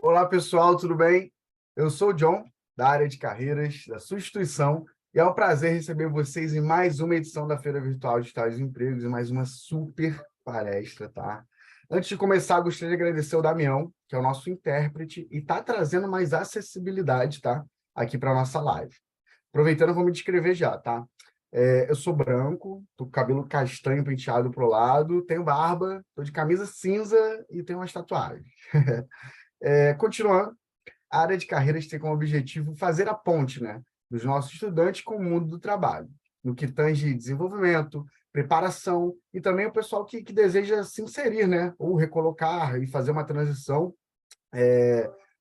Olá, pessoal, tudo bem? Eu sou o John, da área de carreiras da sua instituição, e é um prazer receber vocês em mais uma edição da Feira Virtual de Estágios e Empregos e mais uma super palestra, tá? Antes de começar, gostaria de agradecer o Damião, que é o nosso intérprete, e está trazendo mais acessibilidade, tá? Aqui para a nossa live. Aproveitando, eu vou me descrever já, tá? Eu sou branco, tô com cabelo castanho penteado pro lado, tenho barba, tô de camisa cinza e tenho umas tatuagens. Continuando, a área de carreiras tem como objetivo fazer a ponte, né, dos nossos estudantes com o mundo do trabalho, no que tange desenvolvimento, preparação e também o pessoal que deseja se inserir, né, ou recolocar e fazer uma transição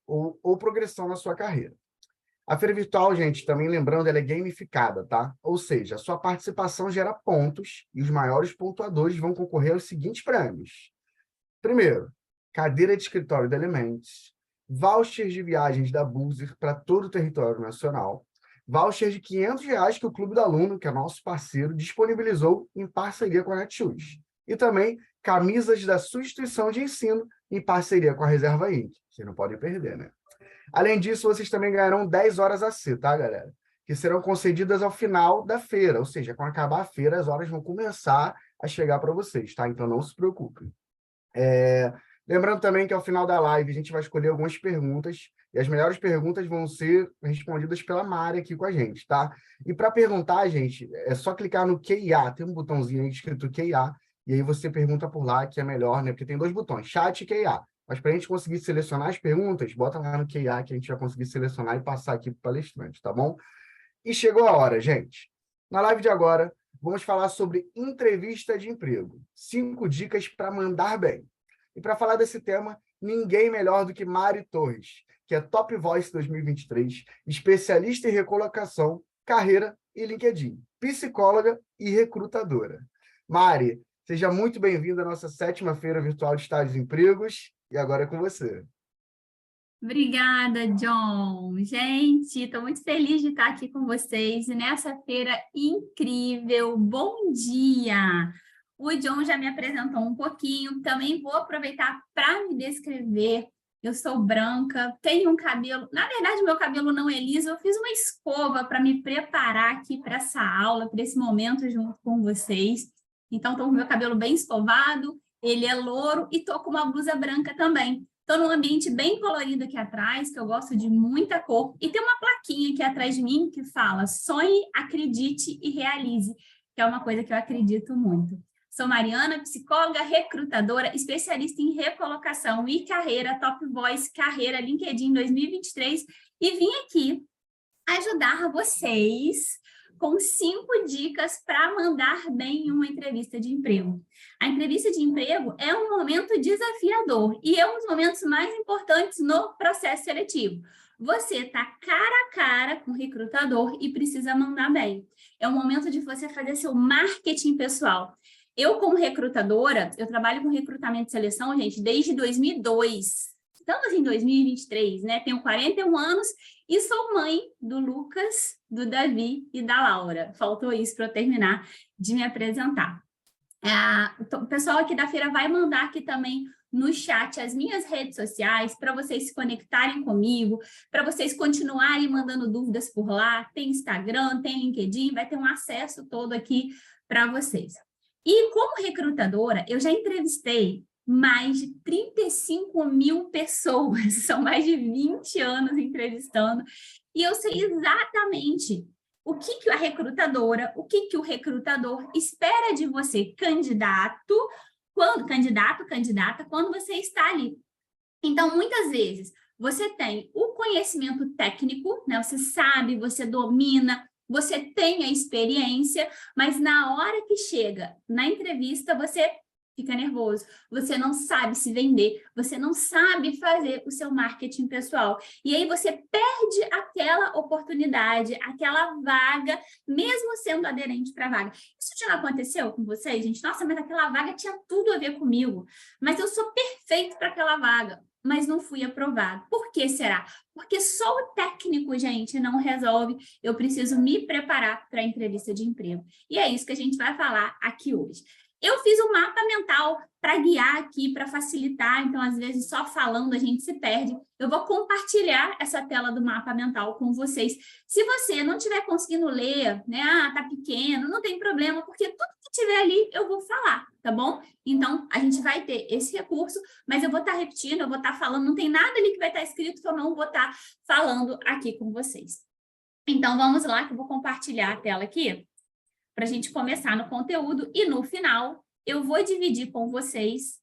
ou progressão na sua carreira. A feira virtual, gente, também lembrando, ela é gamificada, tá? Ou seja, a sua participação gera pontos e os maiores pontuadores vão concorrer aos seguintes prêmios. Primeiro, cadeira de escritório da Elements, vouchers de viagens da Buser para todo o território nacional, voucher de R$ 500 que o Clube do Aluno, que é nosso parceiro, disponibilizou em parceria com a Netshoes. E também camisas da sua instituição de ensino em parceria com a Reserva Inc. Vocês não podem perder, né? Além disso, vocês também ganharão 10 horas AC, tá, galera? Que serão concedidas ao final da feira, ou seja, quando acabar a feira, as horas vão começar a chegar para vocês, tá? Então não se preocupem. Lembrando também que ao final da live a gente vai escolher algumas perguntas e as melhores perguntas vão ser respondidas pela Mari aqui com a gente, tá? E para perguntar, gente, é só clicar no QIA, tem um botãozinho aí escrito QIA, e aí você pergunta por lá, que é melhor, né? Porque tem dois botões, chat e QIA. Mas para a gente conseguir selecionar as perguntas, bota lá no QIA que a gente vai conseguir selecionar e passar aqui para o palestrante, tá bom? E chegou a hora, gente. Na live de agora, vamos falar sobre entrevista de emprego. 5 dicas para mandar bem. E para falar desse tema, ninguém melhor do que Mari Torres, que é Top Voice 2023, especialista em recolocação, carreira e LinkedIn, psicóloga e recrutadora. Mari, seja muito bem-vinda à nossa 7ª Feira Virtual de Estágios e Empregos, e agora é com você. Obrigada, John. Gente, estou muito feliz de estar aqui com vocês nessa feira incrível. Bom dia! O John já me apresentou um pouquinho, também vou aproveitar para me descrever. Eu sou branca, tenho um cabelo... Na verdade, meu cabelo não é liso, eu fiz uma escova para me preparar aqui para essa aula, para esse momento junto com vocês. Então, estou com meu cabelo bem escovado, ele é louro e estou com uma blusa branca também. Estou num ambiente bem colorido aqui atrás, que eu gosto de muita cor, e tem uma plaquinha aqui atrás de mim que fala: sonhe, acredite e realize, que é uma coisa que eu acredito muito. Sou Mariana, psicóloga, recrutadora, especialista em recolocação e carreira, Top Voice Carreira LinkedIn 2023, e vim aqui ajudar vocês com 5 dicas para mandar bem em uma entrevista de emprego. A entrevista de emprego é um momento desafiador e é um dos momentos mais importantes no processo seletivo. Você está cara a cara com o recrutador e precisa mandar bem. É o momento de você fazer seu marketing pessoal. Eu, como recrutadora, eu trabalho com recrutamento e seleção, gente, desde 2002. Estamos em 2023, né? Tenho 41 anos e sou mãe do Lucas, do Davi e da Laura. Faltou isso para eu terminar de me apresentar. O pessoal aqui da feira vai mandar aqui também no chat as minhas redes sociais para vocês se conectarem comigo, para vocês continuarem mandando dúvidas por lá. Tem Instagram, tem LinkedIn, vai ter um acesso todo aqui para vocês. E como recrutadora, eu já entrevistei mais de 35.000 pessoas, são mais de 20 anos entrevistando, e eu sei exatamente o que a recrutadora, o que o recrutador espera de você, candidata, quando você está ali. Então, muitas vezes, você tem o conhecimento técnico, né? Você sabe, você domina, você tem a experiência, mas na hora que chega na entrevista, você fica nervoso, você não sabe se vender, você não sabe fazer o seu marketing pessoal. E aí você perde aquela oportunidade, aquela vaga, mesmo sendo aderente para a vaga. Isso já aconteceu com vocês, gente? Nossa, mas aquela vaga tinha tudo a ver comigo, mas eu sou perfeito para aquela vaga, mas não fui aprovado. Por que será? Porque só o técnico, gente, não resolve. Eu preciso me preparar para a entrevista de emprego. E é isso que a gente vai falar aqui hoje. Eu fiz um mapa mental para guiar aqui, para facilitar, então, às vezes, só falando a gente se perde. Eu vou compartilhar essa tela do mapa mental com vocês. Se você não estiver conseguindo ler, né, tá pequeno, não tem problema, porque tudo que tiver ali eu vou falar, tá bom? Então, a gente vai ter esse recurso, mas eu vou estar repetindo, eu vou estar falando, não tem nada ali que vai estar escrito que eu não vou estar falando aqui com vocês. Então, vamos lá, que eu vou compartilhar a tela aqui, para a gente começar no conteúdo, e no final eu vou dividir com vocês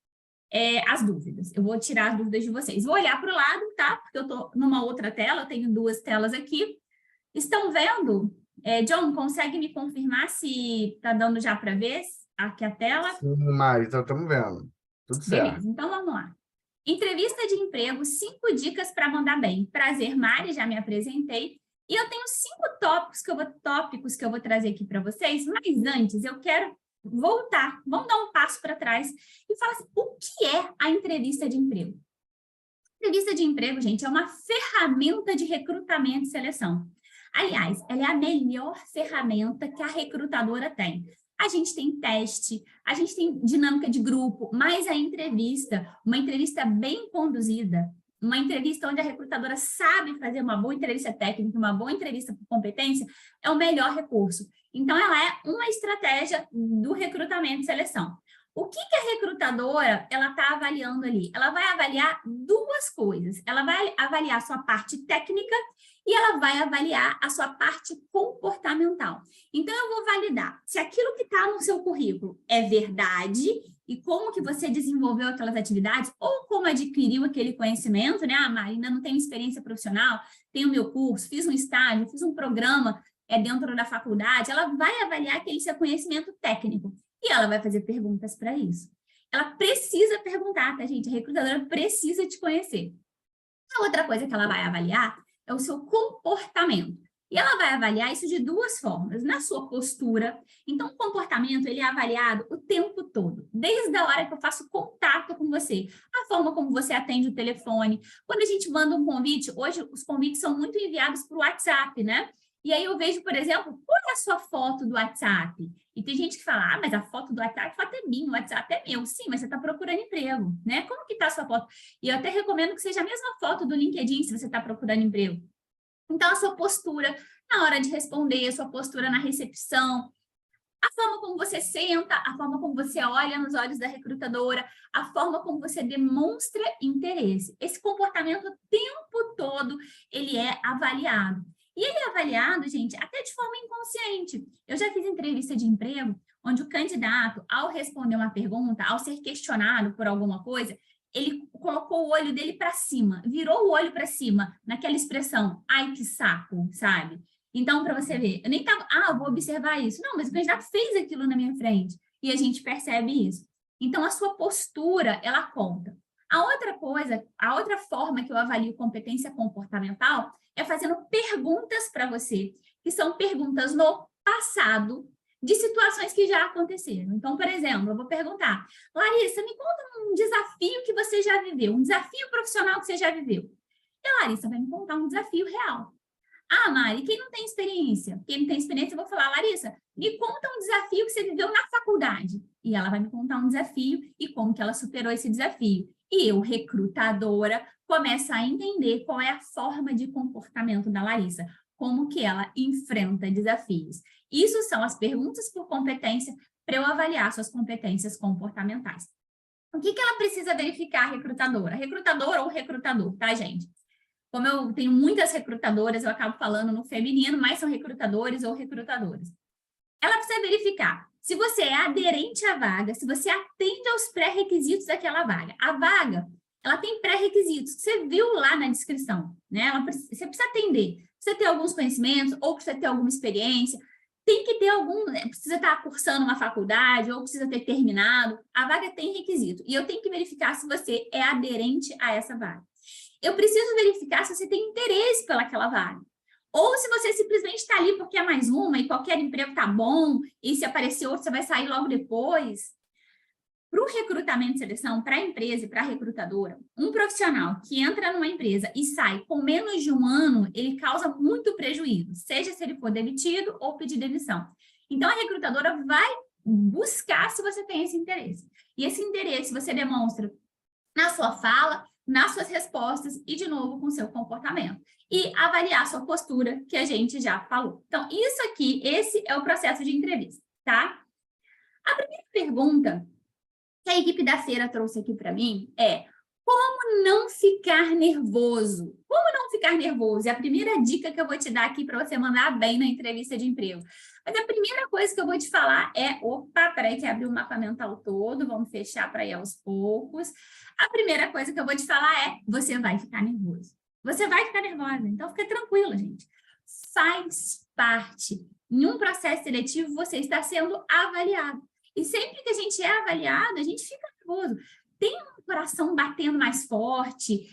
as dúvidas. Eu vou tirar as dúvidas de vocês. Vou olhar para o lado, tá? Porque eu estou numa outra tela, eu tenho duas telas aqui. Estão vendo? John, consegue me confirmar se está dando já para ver aqui a tela? Sim, Mari, então estamos vendo. Tudo certo. Beleza, então vamos lá. Entrevista de emprego, 5 dicas para mandar bem. Prazer, Mari, já me apresentei. E eu tenho 5 tópicos que eu vou trazer aqui para vocês, mas antes eu quero voltar, vamos dar um passo para trás e falar assim, o que é a entrevista de emprego? Entrevista de emprego, gente, é uma ferramenta de recrutamento e seleção. Aliás, ela é a melhor ferramenta que a recrutadora tem. A gente tem teste, a gente tem dinâmica de grupo, mas a entrevista, uma entrevista bem conduzida, uma entrevista onde a recrutadora sabe fazer uma boa entrevista técnica, uma boa entrevista por competência, é o melhor recurso. Então, ela é uma estratégia do recrutamento e seleção. O que a recrutadora está avaliando ali? Ela vai avaliar 2 coisas. Ela vai avaliar a sua parte técnica e ela vai avaliar a sua parte comportamental. Então, eu vou validar se aquilo que está no seu currículo é verdade e como que você desenvolveu aquelas atividades ou como adquiriu aquele conhecimento, né? Ah, Mari, ainda não tenho experiência profissional, tenho meu curso, fiz um estágio, fiz um programa dentro da faculdade. Ela vai avaliar aquele seu conhecimento técnico e ela vai fazer perguntas para isso. Ela precisa perguntar, tá, gente? A recrutadora precisa te conhecer. A outra coisa que ela vai avaliar é o seu comportamento. E ela vai avaliar isso de 2 formas. Na sua postura. Então, o comportamento, ele é avaliado o tempo todo. Desde a hora que eu faço contato com você. A forma como você atende o telefone. Quando a gente manda um convite, hoje os convites são muito enviados por WhatsApp, né? E aí eu vejo, por exemplo, põe a sua foto do WhatsApp. E tem gente que fala, mas a foto do WhatsApp, a foto é minha, o WhatsApp é meu. Sim, mas você está procurando emprego, né? Como que está a sua foto? E eu até recomendo que seja a mesma foto do LinkedIn, se você está procurando emprego. Então, a sua postura na hora de responder, a sua postura na recepção, a forma como você senta, a forma como você olha nos olhos da recrutadora, a forma como você demonstra interesse. Esse comportamento o tempo todo, ele é avaliado. E ele é avaliado, gente, até de forma inconsciente. Eu já fiz entrevista de emprego, onde o candidato, ao responder uma pergunta, ao ser questionado por alguma coisa, ele colocou o olho dele para cima, virou o olho para cima, naquela expressão, ai que saco, sabe? Então, para você ver, eu nem estava, vou observar isso. Não, mas o candidato fez aquilo na minha frente. E a gente percebe isso. Então, a sua postura, ela conta. A outra coisa, a outra forma que eu avalio competência comportamental é fazendo perguntas para você, que são perguntas no passado, de situações que já aconteceram. Então, por exemplo, eu vou perguntar, Larissa, me conta um desafio que você já viveu, um desafio profissional que você já viveu. E a Larissa vai me contar um desafio real. Ah, Mari, quem não tem experiência? Quem não tem experiência, eu vou falar, Larissa, me conta um desafio que você viveu na faculdade. E ela vai me contar um desafio e como que ela superou esse desafio. E eu, recrutadora, começo a entender qual é a forma de comportamento da Larissa, como que ela enfrenta desafios. Isso são as perguntas por competência para eu avaliar suas competências comportamentais. O que ela precisa verificar, recrutadora? Recrutadora ou recrutador, tá, gente? Como eu tenho muitas recrutadoras, eu acabo falando no feminino, mas são recrutadores ou recrutadoras. Ela precisa verificar se você é aderente à vaga, se você atende aos pré-requisitos daquela vaga. A vaga, ela tem pré-requisitos, que você viu lá na descrição, né? Você precisa atender, precisa ter alguns conhecimentos, ou precisa ter alguma experiência, tem que ter precisa estar cursando uma faculdade, ou precisa ter terminado. A vaga tem requisito, e eu tenho que verificar se você é aderente a essa vaga. Eu preciso verificar se você tem interesse pelaquela vaga. Ou se você simplesmente está ali porque é mais uma e qualquer emprego está bom, e se aparecer outro, você vai sair logo depois. Para o recrutamento e seleção, para a empresa e para a recrutadora, um profissional que entra numa empresa e sai com menos de 1 ano, ele causa muito prejuízo, seja se ele for demitido ou pedir demissão. Então, a recrutadora vai buscar se você tem esse interesse. E esse interesse você demonstra na sua fala, nas suas respostas e, de novo, com o seu comportamento. E avaliar a sua postura, que a gente já falou. Então, isso aqui, esse é o processo de entrevista, tá? A primeira pergunta que a equipe da feira trouxe aqui para mim é: como não ficar nervoso? Como não ficar nervoso? É a primeira dica que eu vou te dar aqui para você mandar bem na entrevista de emprego. Mas a primeira coisa que eu vou te falar é... Opa, peraí que abriu o mapa mental todo, vamos fechar para ir aos poucos. A primeira coisa que eu vou te falar é: você vai ficar nervoso. Você vai ficar nervosa, então fica tranquila, gente. Faz parte. Em um processo seletivo, você está sendo avaliado. E sempre que a gente é avaliado, a gente fica nervoso. Tem um coração batendo mais forte,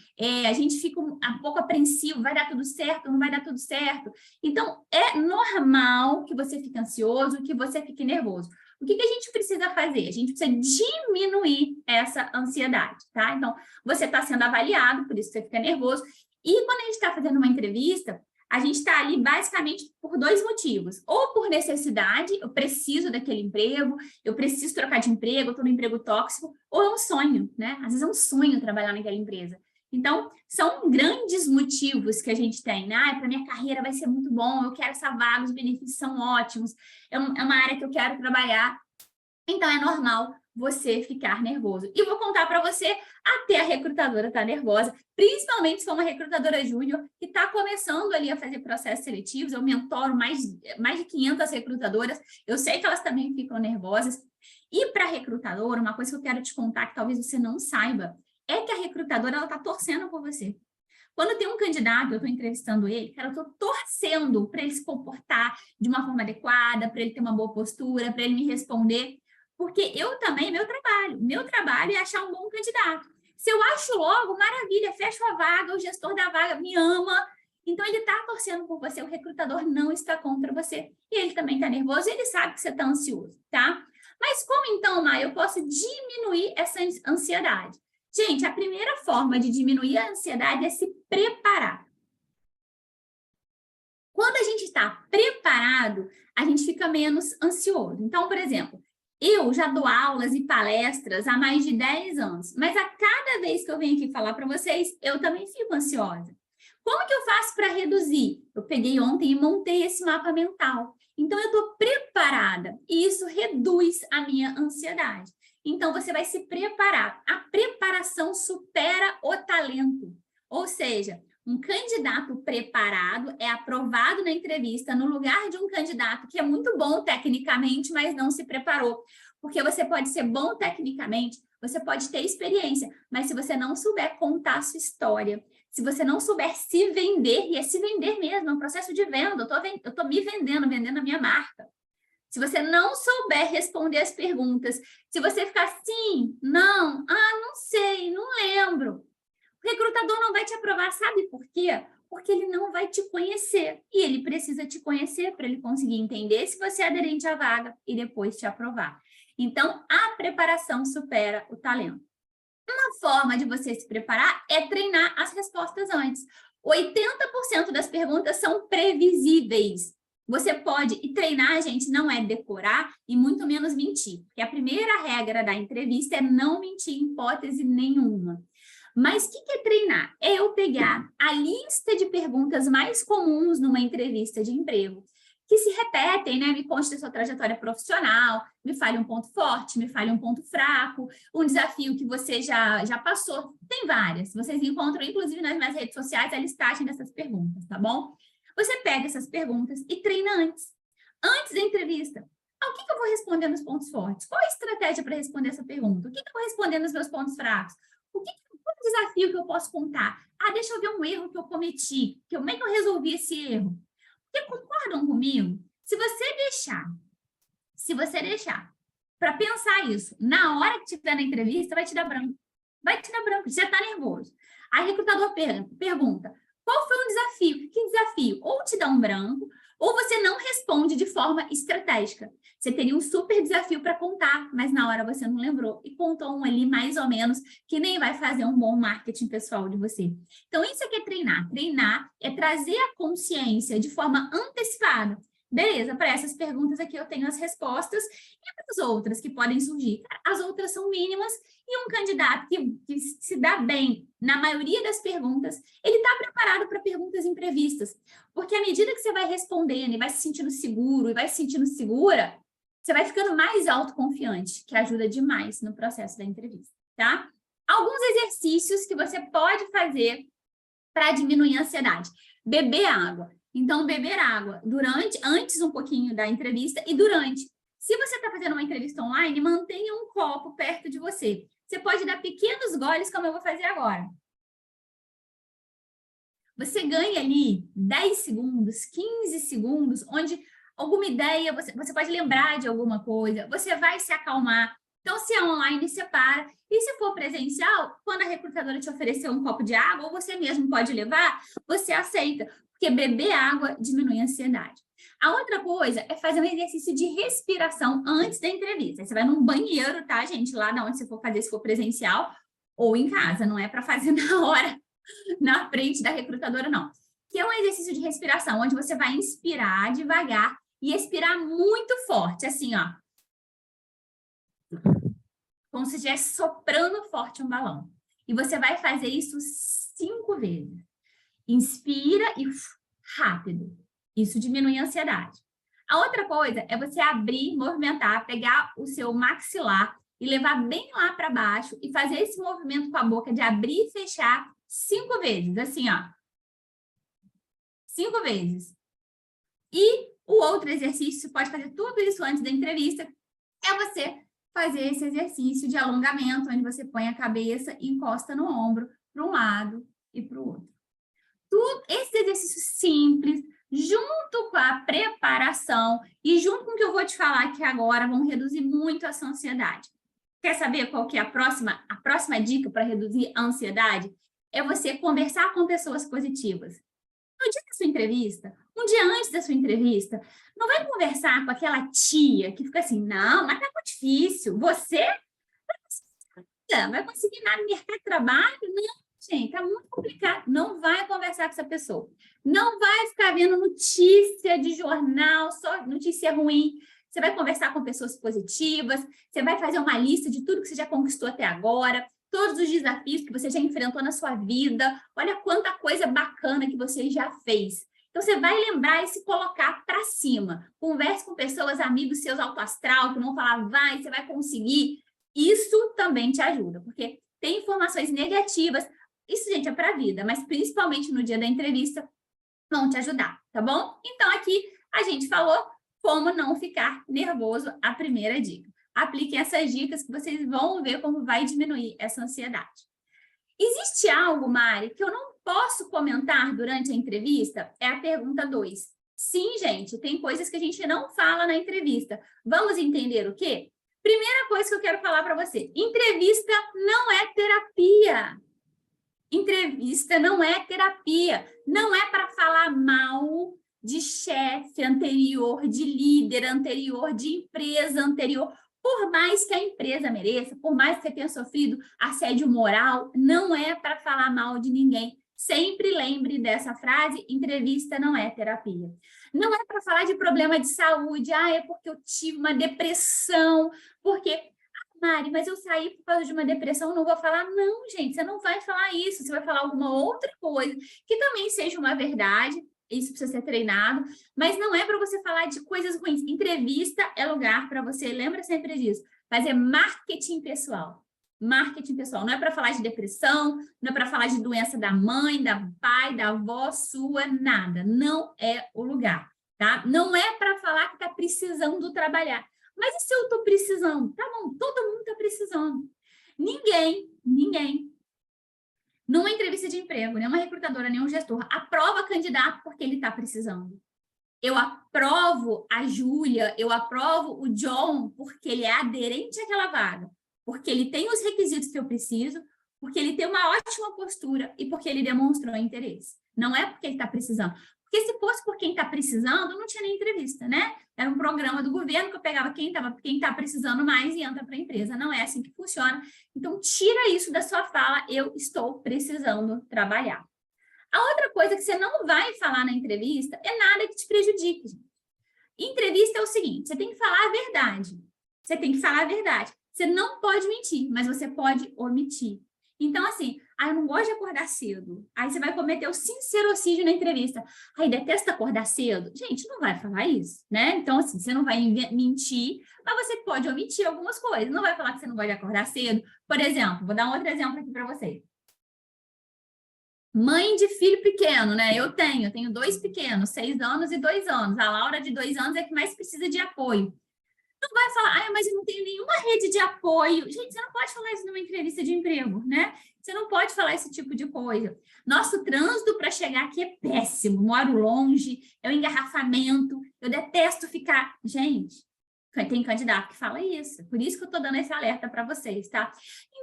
a gente fica um pouco apreensivo, vai dar tudo certo, não vai dar tudo certo. Então, é normal que você fique ansioso, que você fique nervoso. O que a gente precisa fazer? A gente precisa diminuir essa ansiedade, tá? Então, você está sendo avaliado, por isso você fica nervoso. E quando a gente está fazendo uma entrevista, a gente está ali basicamente por dois motivos. Ou por necessidade, eu preciso daquele emprego, eu preciso trocar de emprego, eu estou no emprego tóxico, ou é um sonho, né? Às vezes é um sonho trabalhar naquela empresa. Então, são grandes motivos que a gente tem, né? Para minha carreira vai ser muito bom, eu quero essa vaga, os benefícios são ótimos, é uma área que eu quero trabalhar. Então, é normal você ficar nervoso. E vou contar para você, até a recrutadora está nervosa, principalmente se for uma recrutadora júnior que está começando ali a fazer processos seletivos. Eu mentoro mais de 500 recrutadoras, eu sei que elas também ficam nervosas. E para a recrutadora, uma coisa que eu quero te contar, que talvez você não saiba, é que a recrutadora ela está torcendo por você. Quando tem um candidato, eu estou entrevistando ele, cara, eu estou torcendo para ele se comportar de uma forma adequada, para ele ter uma boa postura, para ele me responder. Porque eu também, meu trabalho é achar um bom candidato. Se eu acho logo, maravilha, fecho a vaga, o gestor da vaga me ama, então ele está torcendo por você, o recrutador não está contra você. E ele também está nervoso, ele sabe que você está ansioso, tá? Mas como então, Maia, eu posso diminuir essa ansiedade? Gente, a primeira forma de diminuir a ansiedade é se preparar. Quando a gente está preparado, a gente fica menos ansioso. Então, por exemplo, eu já dou aulas e palestras há mais de 10 anos, mas a cada vez que eu venho aqui falar para vocês, eu também fico ansiosa. Como que eu faço para reduzir? Eu peguei ontem e montei esse mapa mental. Então, eu estou preparada e isso reduz a minha ansiedade. Então, você vai se preparar. A preparação supera o talento. Ou seja, um candidato preparado é aprovado na entrevista no lugar de um candidato que é muito bom tecnicamente, mas não se preparou. Porque você pode ser bom tecnicamente, você pode ter experiência, mas se você não souber contar a sua história, se você não souber se vender, e é se vender mesmo, é um processo de venda, eu estou me vendendo a minha marca. Se você não souber responder as perguntas, se você ficar sim, não, não sei, não lembro, o recrutador não vai te aprovar, sabe por quê? Porque ele não vai te conhecer. E ele precisa te conhecer para ele conseguir entender se você é aderente à vaga e depois te aprovar. Então, a preparação supera o talento. Uma forma de você se preparar é treinar as respostas antes. 80% das perguntas são previsíveis. Você pode, e treinar, gente, não é decorar e muito menos mentir. Porque a primeira regra da entrevista é não mentir em hipótese nenhuma. Mas o que é treinar? É eu pegar a lista de perguntas mais comuns numa entrevista de emprego, que se repetem, né? Me conte da sua trajetória profissional, me fale um ponto forte, me fale um ponto fraco, um desafio que você já passou. Tem várias. Vocês encontram, inclusive, nas minhas redes sociais, a listagem dessas perguntas, tá bom? Você pega essas perguntas e treina antes. Antes da entrevista. O que eu vou responder nos pontos fortes? Qual a estratégia para responder essa pergunta? O que eu vou responder nos meus pontos fracos? Qual o desafio que eu posso contar? Deixa eu ver um erro que eu cometi. Como é que eu resolvi esse erro? Porque concordam comigo? Se você deixar para pensar isso, na hora que estiver na entrevista, vai te dar branco. Vai te dar branco, você está nervoso. Aí o recrutador pergunta, qual foi o desafio? Que desafio? Ou te dá um branco, ou você não responde de forma estratégica. Você teria um super desafio para contar, mas na hora você não lembrou e contou um ali mais ou menos que nem vai fazer um bom marketing pessoal de você. Então, isso aqui é treinar. Treinar é trazer a consciência de forma antecipada. Beleza, para essas perguntas aqui eu tenho as respostas e para as outras que podem surgir. As outras são mínimas e um candidato que se dá bem na maioria das perguntas, ele está preparado para perguntas imprevistas. Porque à medida que você vai respondendo e vai se sentindo seguro e vai se sentindo segura, você vai ficando mais autoconfiante, que ajuda demais no processo da entrevista, tá? Alguns exercícios que você pode fazer para diminuir a ansiedade. Beber água. Então, beber água antes um pouquinho da entrevista e durante. Se você está fazendo uma entrevista online, mantenha um copo perto de você. Você pode dar pequenos goles, como eu vou fazer agora. Você ganha ali 10 segundos, 15 segundos, onde alguma ideia, você pode lembrar de alguma coisa, você vai se acalmar. Então, se é online, você para. E se for presencial, quando a recrutadora te oferecer um copo de água, ou você mesmo pode levar, você aceita. Porque beber água diminui a ansiedade. A outra coisa é fazer um exercício de respiração antes da entrevista. Você vai num banheiro, tá, gente? Lá de onde você for fazer, se for presencial, ou em casa. Não é para fazer na hora, na frente da recrutadora, não. Que é um exercício de respiração, onde você vai inspirar devagar e expirar muito forte, assim, ó. Como se estivesse soprando forte um balão. E você vai fazer isso 5 vezes. Inspira e rápido. Isso diminui a ansiedade. A outra coisa é você abrir, movimentar, pegar o seu maxilar e levar bem lá para baixo e fazer esse movimento com a boca de abrir e fechar 5 vezes. Assim, ó. 5 vezes. E o outro exercício, você pode fazer tudo isso antes da entrevista, é você fazer esse exercício de alongamento, onde você põe a cabeça e encosta no ombro para um lado e para o outro. Esse exercício simples, junto com a preparação e junto com o que eu vou te falar aqui agora, vão reduzir muito a sua ansiedade. Quer saber qual que é a próxima dica para reduzir a ansiedade? É você conversar com pessoas positivas. No dia da sua entrevista, um dia antes da sua entrevista, não vai conversar com aquela tia que fica assim, não, mas tá muito difícil, você vai conseguir nada no mercado de trabalho? Não. Gente, tá muito complicado. Não vai conversar com essa pessoa. Não vai ficar vendo notícia de jornal, só notícia ruim. Você vai conversar com pessoas positivas, você vai fazer uma lista de tudo que você já conquistou até agora, todos os desafios que você já enfrentou na sua vida. Olha quanta coisa bacana que você já fez. Então, você vai lembrar e se colocar para cima. Converse com pessoas, amigos seus alto astral, que vão falar, vai, você vai conseguir. Isso também te ajuda, porque tem informações negativas. Isso, gente, é para a vida, mas principalmente no dia da entrevista, vão te ajudar, tá bom? Então, aqui a gente falou como não ficar nervoso, a primeira dica. Apliquem essas dicas que vocês vão ver como vai diminuir essa ansiedade. Existe algo, Mari, que eu não posso comentar durante a entrevista? É a pergunta 2. Sim, gente, tem coisas que a gente não fala na entrevista. Vamos entender o quê? Primeira coisa que eu quero falar para você, entrevista não é terapia. Entrevista não é terapia, não é para falar mal de chefe anterior, de líder anterior, de empresa anterior. Por mais que a empresa mereça, por mais que você tenha sofrido assédio moral, não é para falar mal de ninguém. Sempre lembre dessa frase, entrevista não é terapia. Não é para falar de problema de saúde, é porque eu tive uma depressão, porque... Mari, mas eu saí por causa de uma depressão, não vou falar, não, gente, você não vai falar isso, você vai falar alguma outra coisa, que também seja uma verdade, isso precisa ser treinado, mas não é para você falar de coisas ruins. Entrevista é lugar para você, lembra sempre disso, fazer marketing pessoal. Marketing pessoal, não é para falar de depressão, não é para falar de doença da mãe, da pai, da avó sua, nada, não é o lugar, tá? Não é para falar que está precisando trabalhar. Mas e se eu estou precisando? Tá bom, todo mundo está precisando. Ninguém, numa entrevista de emprego, nenhuma recrutadora, nenhum gestor, aprova candidato porque ele está precisando. Eu aprovo a Júlia, eu aprovo o John porque ele é aderente àquela vaga, porque ele tem os requisitos que eu preciso, porque ele tem uma ótima postura e porque ele demonstrou interesse. Não é porque ele está precisando. Porque se fosse por quem está precisando, não tinha nem entrevista, né? Era um programa do governo que eu pegava quem está precisando mais e entra para a empresa. Não é assim que funciona. Então, tira isso da sua fala, eu estou precisando trabalhar. A outra coisa que você não vai falar na entrevista é nada que te prejudique. Entrevista é o seguinte, você tem que falar a verdade. Você tem que falar a verdade. Você não pode mentir, mas você pode omitir. Então, assim, eu não gosto de acordar cedo. Aí você vai cometer o sincerocídio na entrevista. Detesta acordar cedo. Gente, não vai falar isso, né? Então, assim, você não vai mentir, mas você pode omitir algumas coisas. Não vai falar que você não gosta de acordar cedo. Por exemplo, vou dar um outro exemplo aqui para vocês. Mãe de filho pequeno, né? Eu tenho 2 pequenos, 6 anos e 2 anos. A Laura, de 2 anos, é que mais precisa de apoio. Não vai falar, mas eu não tenho nenhuma rede de apoio. Gente, você não pode falar isso numa entrevista de emprego, né? Você não pode falar esse tipo de coisa. Nosso trânsito para chegar aqui é péssimo. Moro longe, é um engarrafamento, eu detesto ficar... Gente, tem candidato que fala isso. Por isso que eu estou dando esse alerta para vocês, tá?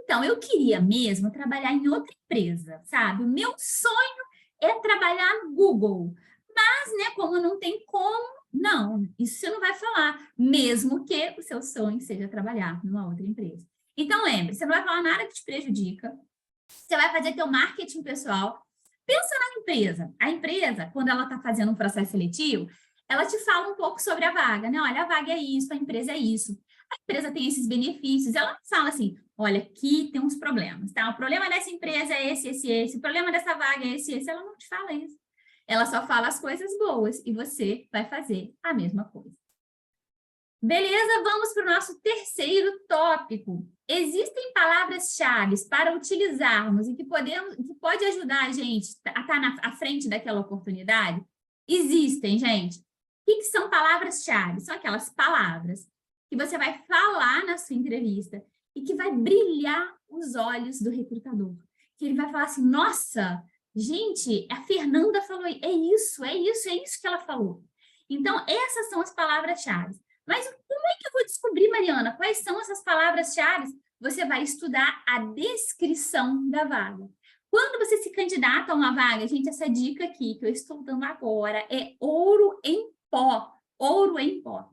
Então, eu queria mesmo trabalhar em outra empresa, sabe? O meu sonho é trabalhar no Google. Mas, né, como não tem como, não, isso você não vai falar, mesmo que o seu sonho seja trabalhar numa outra empresa. Então, lembre, você não vai falar nada que te prejudica, você vai fazer teu marketing pessoal. Pensa na empresa. A empresa, quando ela está fazendo um processo seletivo, ela te fala um pouco sobre a vaga, né? Olha, a vaga é isso, a empresa é isso. A empresa tem esses benefícios, ela fala assim, olha, aqui tem uns problemas, tá? O problema dessa empresa é esse. O problema dessa vaga é esse. Ela não te fala isso. Ela só fala as coisas boas e você vai fazer a mesma coisa. Beleza, vamos para o nosso terceiro tópico. Existem palavras-chave para utilizarmos e que pode ajudar a gente a estar à frente daquela oportunidade? Existem, gente. O que são palavras-chave? São aquelas palavras que você vai falar na sua entrevista e que vai brilhar os olhos do recrutador. Que ele vai falar assim, nossa... Gente, a Fernanda falou, é isso que ela falou. Então, essas são as palavras-chave. Mas como é que eu vou descobrir, Mariana, quais são essas palavras-chave? Você vai estudar a descrição da vaga. Quando você se candidata a uma vaga, gente, essa dica aqui que eu estou dando agora é ouro em pó. Ouro em pó.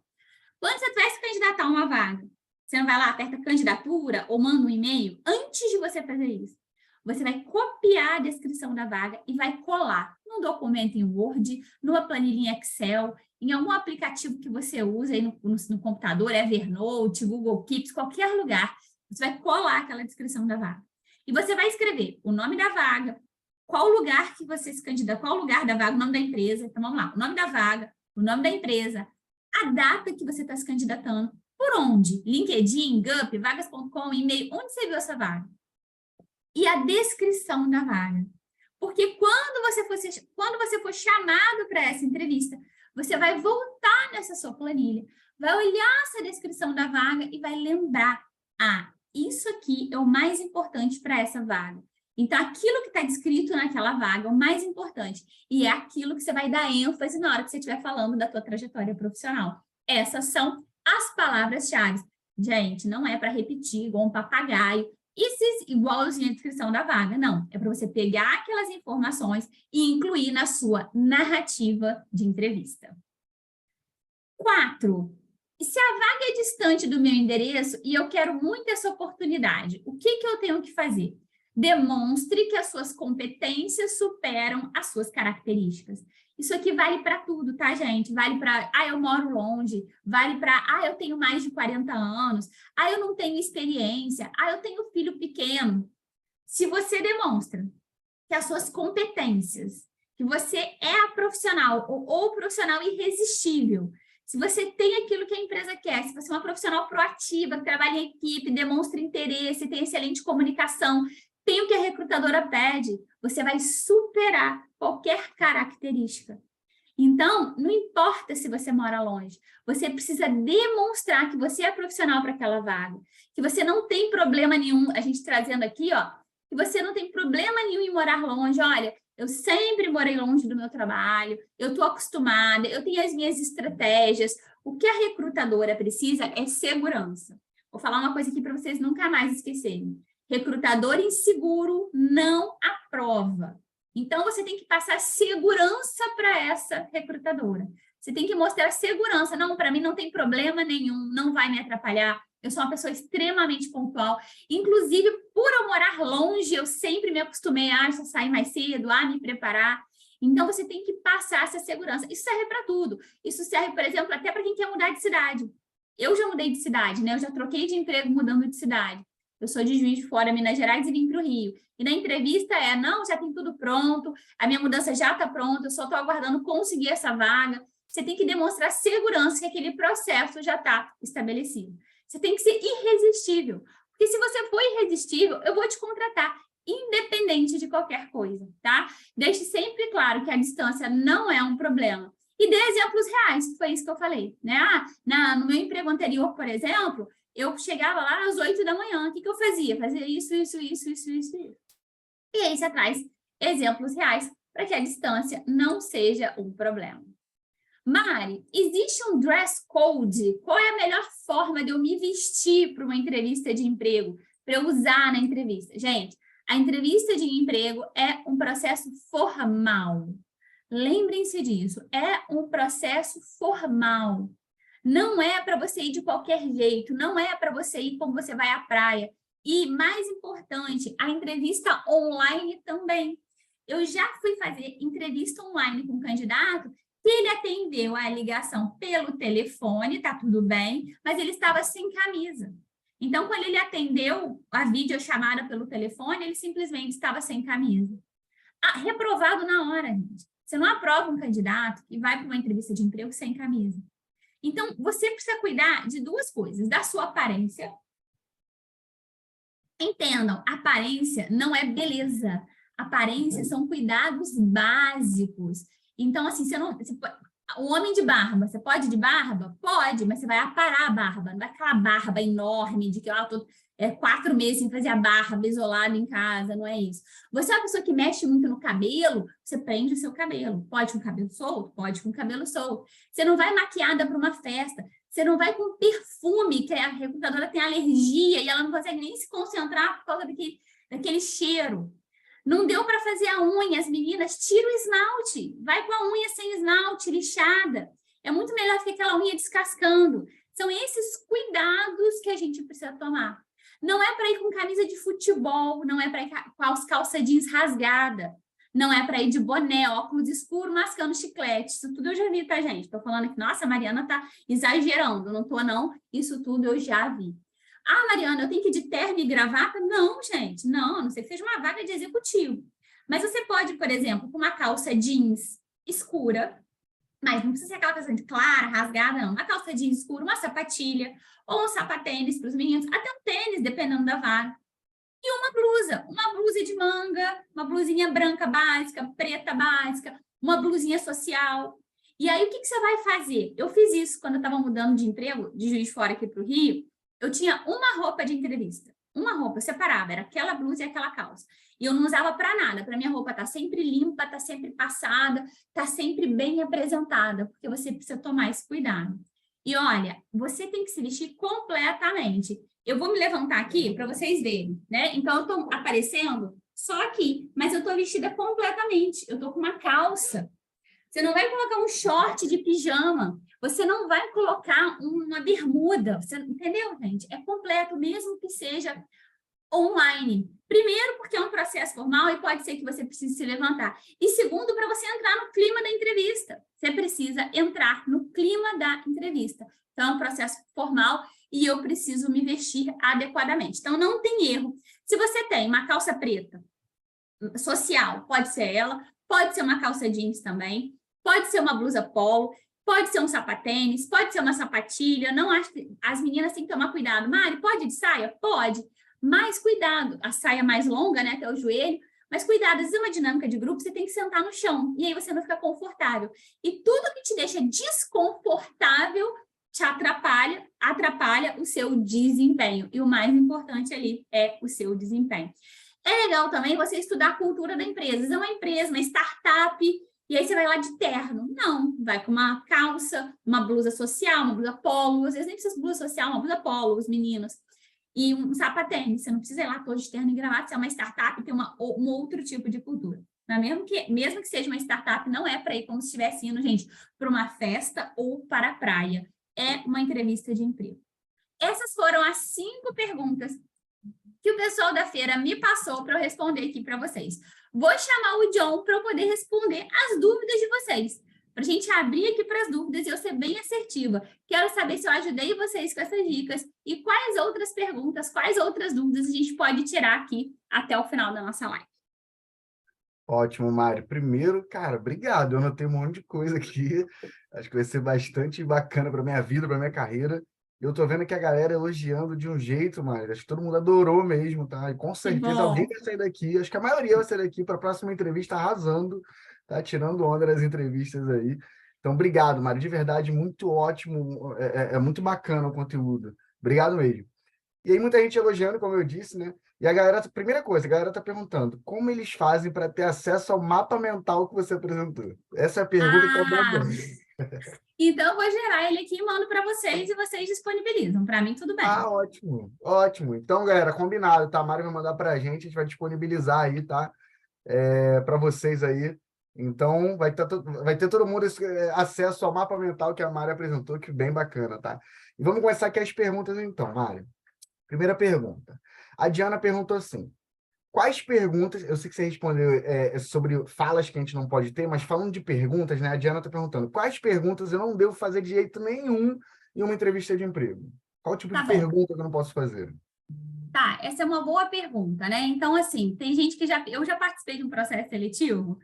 Quando você vai se candidatar a uma vaga, você não vai lá, aperta candidatura ou manda um e-mail, antes de você fazer isso, você vai copiar a descrição da vaga e vai colar num documento em Word, numa planilha em Excel, em algum aplicativo que você usa aí no computador, Evernote, Google Keeps, qualquer lugar. Você vai colar aquela descrição da vaga. E você vai escrever o nome da vaga, qual lugar que você se candidata, qual lugar da vaga, o nome da empresa. Então, vamos lá, o nome da vaga, o nome da empresa, a data que você está se candidatando, por onde? LinkedIn, Gup, vagas.com, e-mail, onde você viu essa vaga? E a descrição da vaga. Porque quando você for chamado para essa entrevista, você vai voltar nessa sua planilha, vai olhar essa descrição da vaga e vai lembrar, isso aqui é o mais importante para essa vaga. Então, aquilo que está descrito naquela vaga é o mais importante. E é aquilo que você vai dar ênfase na hora que você estiver falando da tua trajetória profissional. Essas são as palavras-chave. Gente, não é para repetir igual um papagaio, igualzinho a descrição da vaga, não. É para você pegar aquelas informações e incluir na sua narrativa de entrevista. 4. Se a vaga é distante do meu endereço e eu quero muito essa oportunidade, o que eu tenho que fazer? Demonstre que as suas competências superam as suas características. Isso aqui vale para tudo, tá, gente? Vale para, eu moro longe, vale para, eu tenho mais de 40 anos, eu não tenho experiência, eu tenho filho pequeno. Se você demonstra que as suas competências, que você é a profissional ou profissional irresistível, se você tem aquilo que a empresa quer, se você é uma profissional proativa, que trabalha em equipe, demonstra interesse, tem excelente comunicação, tem o que a recrutadora pede, você vai superar qualquer característica. Então, não importa se você mora longe, você precisa demonstrar que você é profissional para aquela vaga, que você não tem problema nenhum, a gente trazendo aqui, que você não tem problema nenhum em morar longe. Olha, eu sempre morei longe do meu trabalho, eu estou acostumada, eu tenho as minhas estratégias. O que a recrutadora precisa é segurança. Vou falar uma coisa aqui para vocês nunca mais esquecerem. Recrutador inseguro não aprova. Então, você tem que passar segurança para essa recrutadora. Você tem que mostrar segurança. Não, para mim não tem problema nenhum, não vai me atrapalhar. Eu sou uma pessoa extremamente pontual. Inclusive, por eu morar longe, eu sempre me acostumei a sair mais cedo, a me preparar. Então, você tem que passar essa segurança. Isso serve para tudo. Isso serve, por exemplo, até para quem quer mudar de cidade. Eu já mudei de cidade, né? Eu já troquei de emprego mudando de cidade. Eu sou de Juiz de Fora, Minas Gerais, e vim para o Rio. E na entrevista não, já tem tudo pronto, a minha mudança já está pronta, eu só estou aguardando conseguir essa vaga. Você tem que demonstrar segurança que aquele processo já está estabelecido. Você tem que ser irresistível. Porque se você for irresistível, eu vou te contratar, independente de qualquer coisa, tá? Deixe sempre claro que a distância não é um problema. E dê exemplos reais, que foi isso que eu falei, né? No meu emprego anterior, por exemplo, eu chegava lá às 8 da manhã, o que eu fazia? Fazia isso. E aí você traz exemplos reais para que a distância não seja um problema. Mari, existe um dress code? Qual é a melhor forma de eu me vestir para uma entrevista de emprego, para eu usar na entrevista? Gente, a entrevista de emprego é um processo formal. Lembrem-se disso, é um processo formal. Não é para você ir de qualquer jeito, não é para você ir como você vai à praia. E, mais importante, a entrevista online também. Eu já fui fazer entrevista online com um candidato que ele atendeu a ligação pelo telefone, tá tudo bem, mas ele estava sem camisa. Então, quando ele atendeu a videochamada pelo telefone, ele simplesmente estava sem camisa. Reprovado na hora, gente. Você não aprova um candidato que vai para uma entrevista de emprego sem camisa. Então, você precisa cuidar de duas coisas, da sua aparência. Entendam, aparência não é beleza. Aparência são cuidados básicos. Então, assim, o homem de barba, você pode ir de barba? Pode, mas você vai aparar a barba, não é aquela barba enorme de que eu estou 4 meses sem fazer a barba isolada em casa, não é isso. Você é uma pessoa que mexe muito no cabelo, você prende o seu cabelo. Pode com o cabelo solto? Pode com o cabelo solto. Você não vai maquiada para uma festa, você não vai com perfume, que a recrutadora tem alergia e ela não consegue nem se concentrar por causa daquele cheiro. Não deu para fazer a unha, as meninas, tira o esmalte, vai com a unha sem esmalte, lixada. É muito melhor que aquela unha descascando. São esses cuidados que a gente precisa tomar. Não é para ir com camisa de futebol, não é para ir com as calças jeans rasgada, não é para ir de boné, óculos escuro, mascando chiclete. Isso tudo eu já vi, tá, gente? Estou falando que, nossa, a Mariana tá exagerando. Não tô, não. Isso tudo eu já vi. Mariana, eu tenho que ir de terno e gravata? Não, gente, não, a não ser que seja uma vaga de executivo. Mas você pode, por exemplo, com uma calça jeans escura, mas não precisa ser aquela calça clara, rasgada, não. Uma calça jeans escura, uma sapatilha, ou um sapatênis para os meninos, até um tênis, dependendo da vaga. E uma blusa de manga, uma blusinha branca básica, preta básica, uma blusinha social. E aí, o que você vai fazer? Eu fiz isso quando eu estava mudando de emprego, de Juiz de Fora aqui para o Rio. Eu tinha uma roupa de entrevista, uma roupa, eu separava, era aquela blusa e aquela calça. E eu não usava para nada, para minha roupa estar sempre limpa, estar sempre passada, estar sempre bem apresentada, porque você precisa tomar esse cuidado. E olha, você tem que se vestir completamente. Eu vou me levantar aqui para vocês verem, né? Então, eu estou aparecendo só aqui, mas eu estou vestida completamente. Eu estou com uma calça. Você não vai colocar um short de pijama. Você não vai colocar uma bermuda. Você, entendeu, gente? É completo, mesmo que seja online. Primeiro, porque é um processo formal e pode ser que você precise se levantar. E segundo, para você entrar no clima da entrevista. Você precisa entrar no clima da entrevista. Então, é um processo formal e eu preciso me vestir adequadamente. Então, não tem erro. Se você tem uma calça preta social, pode ser ela, pode ser uma calça jeans também, pode ser uma blusa polo, pode ser um sapatênis, pode ser uma sapatilha. Não acho que as meninas têm que tomar cuidado. Mari, pode ir de saia? Pode. Mas cuidado, a saia mais longa, né, até o joelho, mas cuidado, às vezes é uma dinâmica de grupo, você tem que sentar no chão, e aí você não fica confortável. E tudo que te deixa desconfortável te atrapalha o seu desempenho. E o mais importante ali é o seu desempenho. É legal também você estudar a cultura da empresa. É uma empresa, uma startup, e aí você vai lá de terno. Não, vai com uma calça, uma blusa social, uma blusa polo, às vezes nem precisa de blusa social, uma blusa polo, os meninos. E um sapatênis, você não precisa ir lá todo de terno e gravata, se é uma startup, tem um outro tipo de cultura. Mas mesmo que seja uma startup, não é para ir como se estivesse indo, gente, para uma festa ou para a praia. É uma entrevista de emprego. Essas foram as 5 perguntas que o pessoal da feira me passou para eu responder aqui para vocês. Vou chamar o John para eu poder responder as dúvidas de vocês. Para a gente abrir aqui para as dúvidas e eu ser bem assertiva. Quero saber se eu ajudei vocês com essas dicas e quais outras perguntas, quais outras dúvidas a gente pode tirar aqui até o final da nossa live. Ótimo, Mari. Primeiro, cara, obrigado. Eu anotei um monte de coisa aqui. Acho que vai ser bastante bacana para minha vida, para minha carreira. Eu tô vendo que a galera elogiando de um jeito, Mari. Acho que todo mundo adorou mesmo, tá? E com Que certeza alguém bom. vai sair daqui. Acho que a maioria vai sair daqui para a próxima entrevista arrasando, tá? Tirando onda das entrevistas aí. Então, obrigado, Mari. De verdade, muito ótimo. É muito bacana o conteúdo. Obrigado mesmo. E aí, muita gente elogiando, como eu disse, né? E a galera, primeira coisa, a galera tá perguntando, como eles fazem para ter acesso ao mapa mental que você apresentou? Essa é a pergunta que tá Ah, bombando. então eu vou gerar ele aqui e mando para vocês e vocês disponibilizam. Para mim, tudo bem. Ah, ótimo, ótimo. Então, galera, combinado, tá? A Mari vai mandar para a gente vai disponibilizar aí, tá? Para vocês aí. Então, vai ter todo mundo acesso ao mapa mental que a Mari apresentou, que bem bacana, tá? E vamos começar aqui as perguntas, então, Mari. Primeira pergunta. A Diana perguntou assim, quais perguntas, eu sei que você respondeu sobre falas que a gente não pode ter, mas falando de perguntas, né? A Diana está perguntando, quais perguntas eu não devo fazer de jeito nenhum em uma entrevista de emprego? Qual tipo Tá de bom. pergunta que eu não posso fazer? Tá, essa é uma boa pergunta, né? Então, assim, tem gente que eu já participei de um processo seletivo,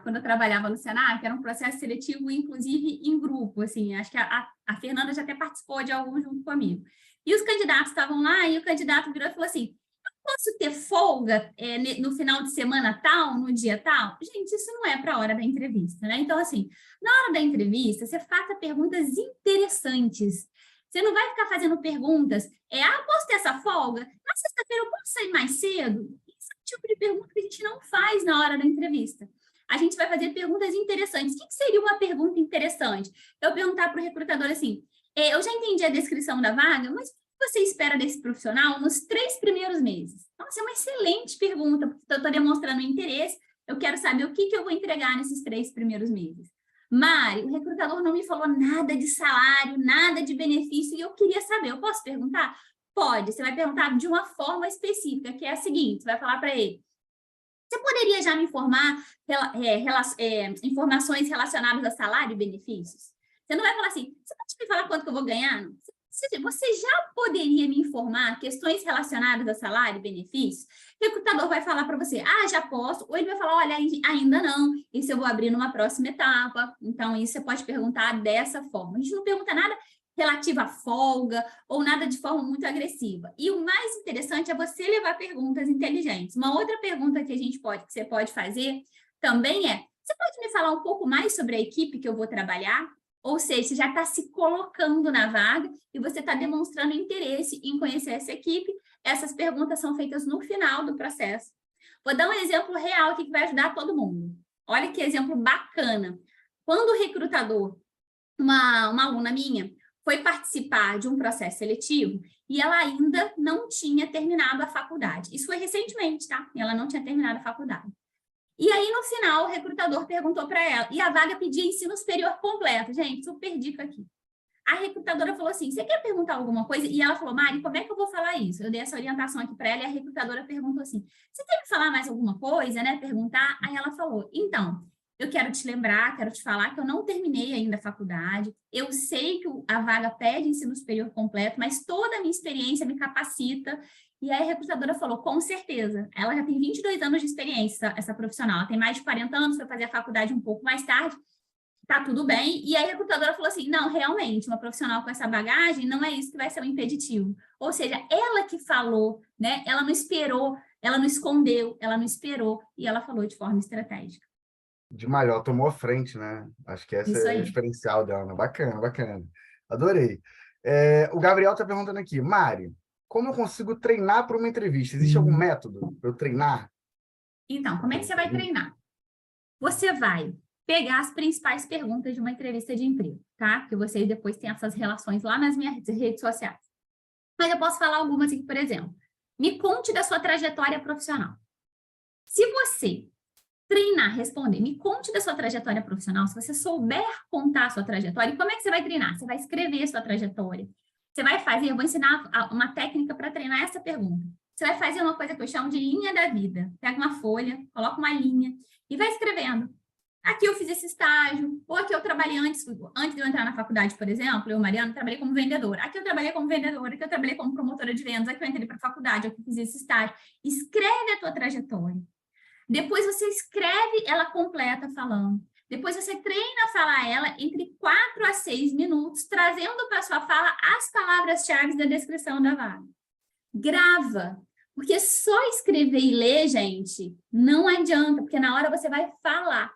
quando eu trabalhava no Senac, era um processo seletivo, inclusive, em grupo, assim, acho que a Fernanda já até participou de algum junto comigo. E os candidatos estavam lá, e o candidato virou e falou assim, posso ter folga no final de semana tal, no dia tal? Gente, isso não é para a hora da entrevista, né? Então, assim, na hora da entrevista, você faça perguntas interessantes. Você não vai ficar fazendo perguntas, posso ter essa folga? Na sexta-feira eu posso sair mais cedo? Esse é o tipo de pergunta que a gente não faz na hora da entrevista. A gente vai fazer perguntas interessantes. O que seria uma pergunta interessante? Eu perguntar para o recrutador assim, eu já entendi a descrição da vaga, mas o que você espera desse profissional nos 3 primeiros meses? Nossa, é uma excelente pergunta, porque eu estou demonstrando interesse, eu quero saber o que eu vou entregar nesses 3 primeiros meses. Mari, o recrutador não me falou nada de salário, nada de benefício, e eu queria saber, eu posso perguntar? Pode, você vai perguntar de uma forma específica, que é a seguinte, você vai falar para ele, você poderia já me informar informações relacionadas a salário e benefícios? Você não vai falar assim, você pode me falar quanto que eu vou ganhar? Você já poderia me informar questões relacionadas a salário e benefícios? O recrutador vai falar para você, já posso, ou ele vai falar, olha, ainda não, isso eu vou abrir numa próxima etapa. Então, isso você pode perguntar dessa forma. A gente não pergunta nada relativo à folga ou nada de forma muito agressiva. E o mais interessante é você levar perguntas inteligentes. Uma outra pergunta que você pode fazer também você pode me falar um pouco mais sobre a equipe que eu vou trabalhar? Ou seja, você já está se colocando na vaga e você está demonstrando interesse em conhecer essa equipe. Essas perguntas são feitas no final do processo. Vou dar um exemplo real aqui que vai ajudar todo mundo. Olha que exemplo bacana. Quando o recrutador, uma aluna minha, foi participar de um processo seletivo e ela ainda não tinha terminado a faculdade. Isso foi recentemente, tá? Ela não tinha terminado a faculdade. E aí, no final, o recrutador perguntou para ela, e a vaga pedia ensino superior completo. Gente, super dica aqui. A recrutadora falou assim, você quer perguntar alguma coisa? E ela falou, Mari, como é que eu vou falar isso? Eu dei essa orientação aqui para ela e a recrutadora perguntou assim, você quer me falar mais alguma coisa, né? Perguntar? Aí ela falou, então, eu quero te lembrar, quero te falar que eu não terminei ainda a faculdade, eu sei que a vaga pede ensino superior completo, mas toda a minha experiência me capacita. E aí a recrutadora falou, com certeza, ela já tem 22 anos de experiência, essa profissional, ela tem mais de 40 anos, foi fazer a faculdade um pouco mais tarde, tá tudo bem. E aí a recrutadora falou assim, não, realmente, uma profissional com essa bagagem não é isso que vai ser um impeditivo. Ou seja, ela que falou, né? Ela não esperou, ela não escondeu, ela não esperou, e ela falou de forma estratégica. De melhor, tomou a frente, né? Acho que essa Isso é o aí. diferencial dela, né? Bacana, bacana. Adorei. O Gabriel está perguntando aqui, Mari, como eu consigo treinar para uma entrevista? Existe algum método para eu treinar? Então, como é que você vai treinar? Você vai pegar as principais perguntas de uma entrevista de emprego, tá? Que vocês depois têm essas relações lá nas minhas redes sociais. Mas eu posso falar algumas aqui, por exemplo. Me conte da sua trajetória profissional. Se você treinar, responder, me conte da sua trajetória profissional, se você souber contar a sua trajetória, e como é que você vai treinar? Você vai escrever a sua trajetória. Você vai fazer, eu vou ensinar uma técnica para treinar essa pergunta. Você vai fazer uma coisa que eu chamo de linha da vida. Pega uma folha, coloca uma linha e vai escrevendo. Aqui eu fiz esse estágio, ou aqui eu trabalhei antes de eu entrar na faculdade, por exemplo, eu, Mariana, trabalhei como vendedora. Aqui eu trabalhei como vendedora, aqui eu trabalhei como promotora de vendas, aqui eu entrei para a faculdade, aqui eu fiz esse estágio. Escreve a tua trajetória. Depois você escreve ela completa falando. Depois você treina a falar ela entre 4 a 6 minutos, trazendo para sua fala as palavras-chave da descrição da vaga. Grava, porque só escrever e ler, gente, não adianta, porque na hora você vai falar.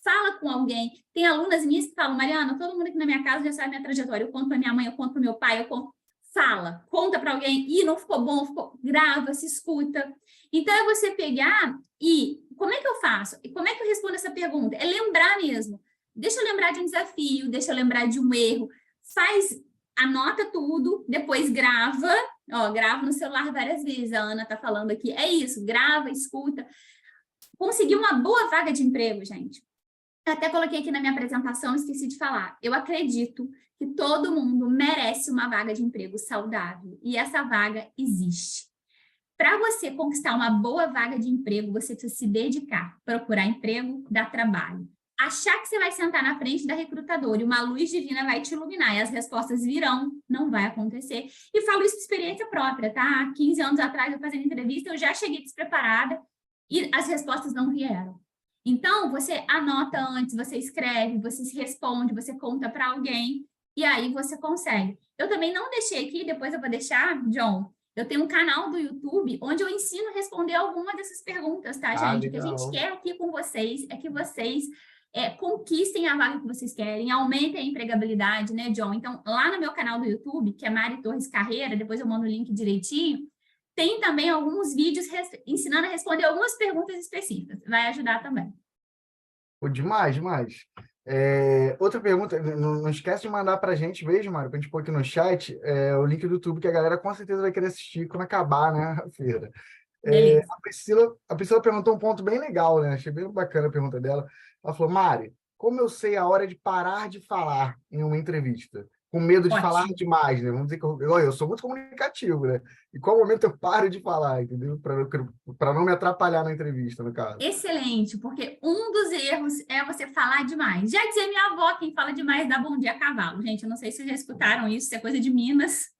Fala com alguém. Tem alunas minhas que falam, Mariana, todo mundo aqui na minha casa já sabe minha trajetória. Eu conto para minha mãe, eu conto para meu pai, eu conto. Fala, conta para alguém. Ih, não ficou bom, ficou. Grava, se escuta. Então, é você pegar e como é que eu faço? E como é que eu respondo essa pergunta? É lembrar mesmo. Deixa eu lembrar de um desafio, deixa eu lembrar de um erro. Anota tudo, depois grava. Ó, grava no celular várias vezes. A Ana tá falando aqui. É isso, grava, escuta. Conseguir uma boa vaga de emprego, gente. Eu até coloquei aqui na minha apresentação, esqueci de falar. Eu acredito que todo mundo merece uma vaga de emprego saudável. E essa vaga existe. Para você conquistar uma boa vaga de emprego, você precisa se dedicar, procurar emprego, dar trabalho. Achar que você vai sentar na frente da recrutadora e uma luz divina vai te iluminar e as respostas virão, não vai acontecer. E falo isso por experiência própria, tá? Há 15 anos atrás, eu fazendo entrevista, eu já cheguei despreparada e as respostas não vieram. Então, você anota antes, você escreve, você se responde, você conta para alguém e aí você consegue. Eu também não deixei aqui, depois eu vou deixar, John, eu tenho um canal do YouTube onde eu ensino a responder alguma dessas perguntas, tá, gente? O que a gente quer aqui com vocês é que vocês conquistem a vaga que vocês querem, aumentem a empregabilidade, né, John? Então, lá no meu canal do YouTube, que é Mari Torres Carreira, depois eu mando o link direitinho, tem também alguns vídeos ensinando a responder algumas perguntas específicas. Vai ajudar também. Pô, demais, demais. Outra pergunta, não esquece de mandar para a gente mesmo, Mário, para a gente pôr aqui no chat, o link do YouTube, que a galera com certeza vai querer assistir quando acabar, né, a feira. Beleza. A Priscila perguntou um ponto bem legal, né? Achei bem bacana a pergunta dela. Ela falou, Mari, como eu sei a hora de parar de falar em uma entrevista? Com medo de falar Ótimo. demais, né? Vamos dizer que eu sou muito comunicativo, né? E qual momento eu paro de falar, entendeu? Para não me atrapalhar na entrevista, no caso. Excelente, porque um dos erros é você falar demais. Já dizia minha avó, quem fala demais dá bom dia a cavalo. Gente, eu não sei se vocês já escutaram isso, isso é coisa de Minas.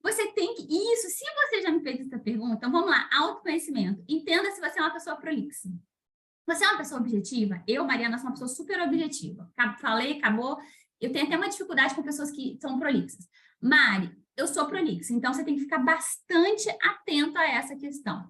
Você tem que... Isso, se você já me fez essa pergunta, então vamos lá, autoconhecimento. Entenda se você é uma pessoa prolixa. Você é uma pessoa objetiva? Eu, Mariana, sou uma pessoa super objetiva. Falei, acabou. Eu tenho até uma dificuldade com pessoas que são prolixas. Mari, eu sou prolixa, então você tem que ficar bastante atento a essa questão.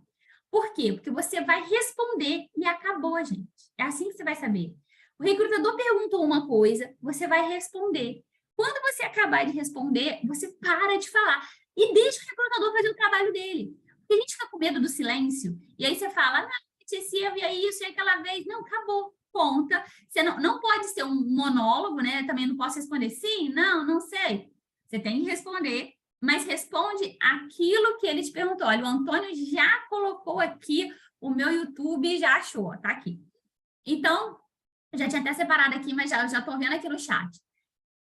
Por quê? Porque você vai responder e acabou, gente. É assim que você vai saber. O recrutador perguntou uma coisa, você vai responder. Quando você acabar de responder, você para de falar e deixa o recrutador fazer o trabalho dele. Porque a gente fica com medo do silêncio e aí você fala, não, esse eu via isso e aquela vez. Não, acabou. Conta. Você não pode ser um monólogo, né? Também não posso responder sim, não sei. Você tem que responder, mas responde aquilo que ele te perguntou. Olha, o Antônio já colocou aqui o meu YouTube, já achou, tá aqui. Então, já tinha até separado aqui, mas já estou vendo aqui no chat.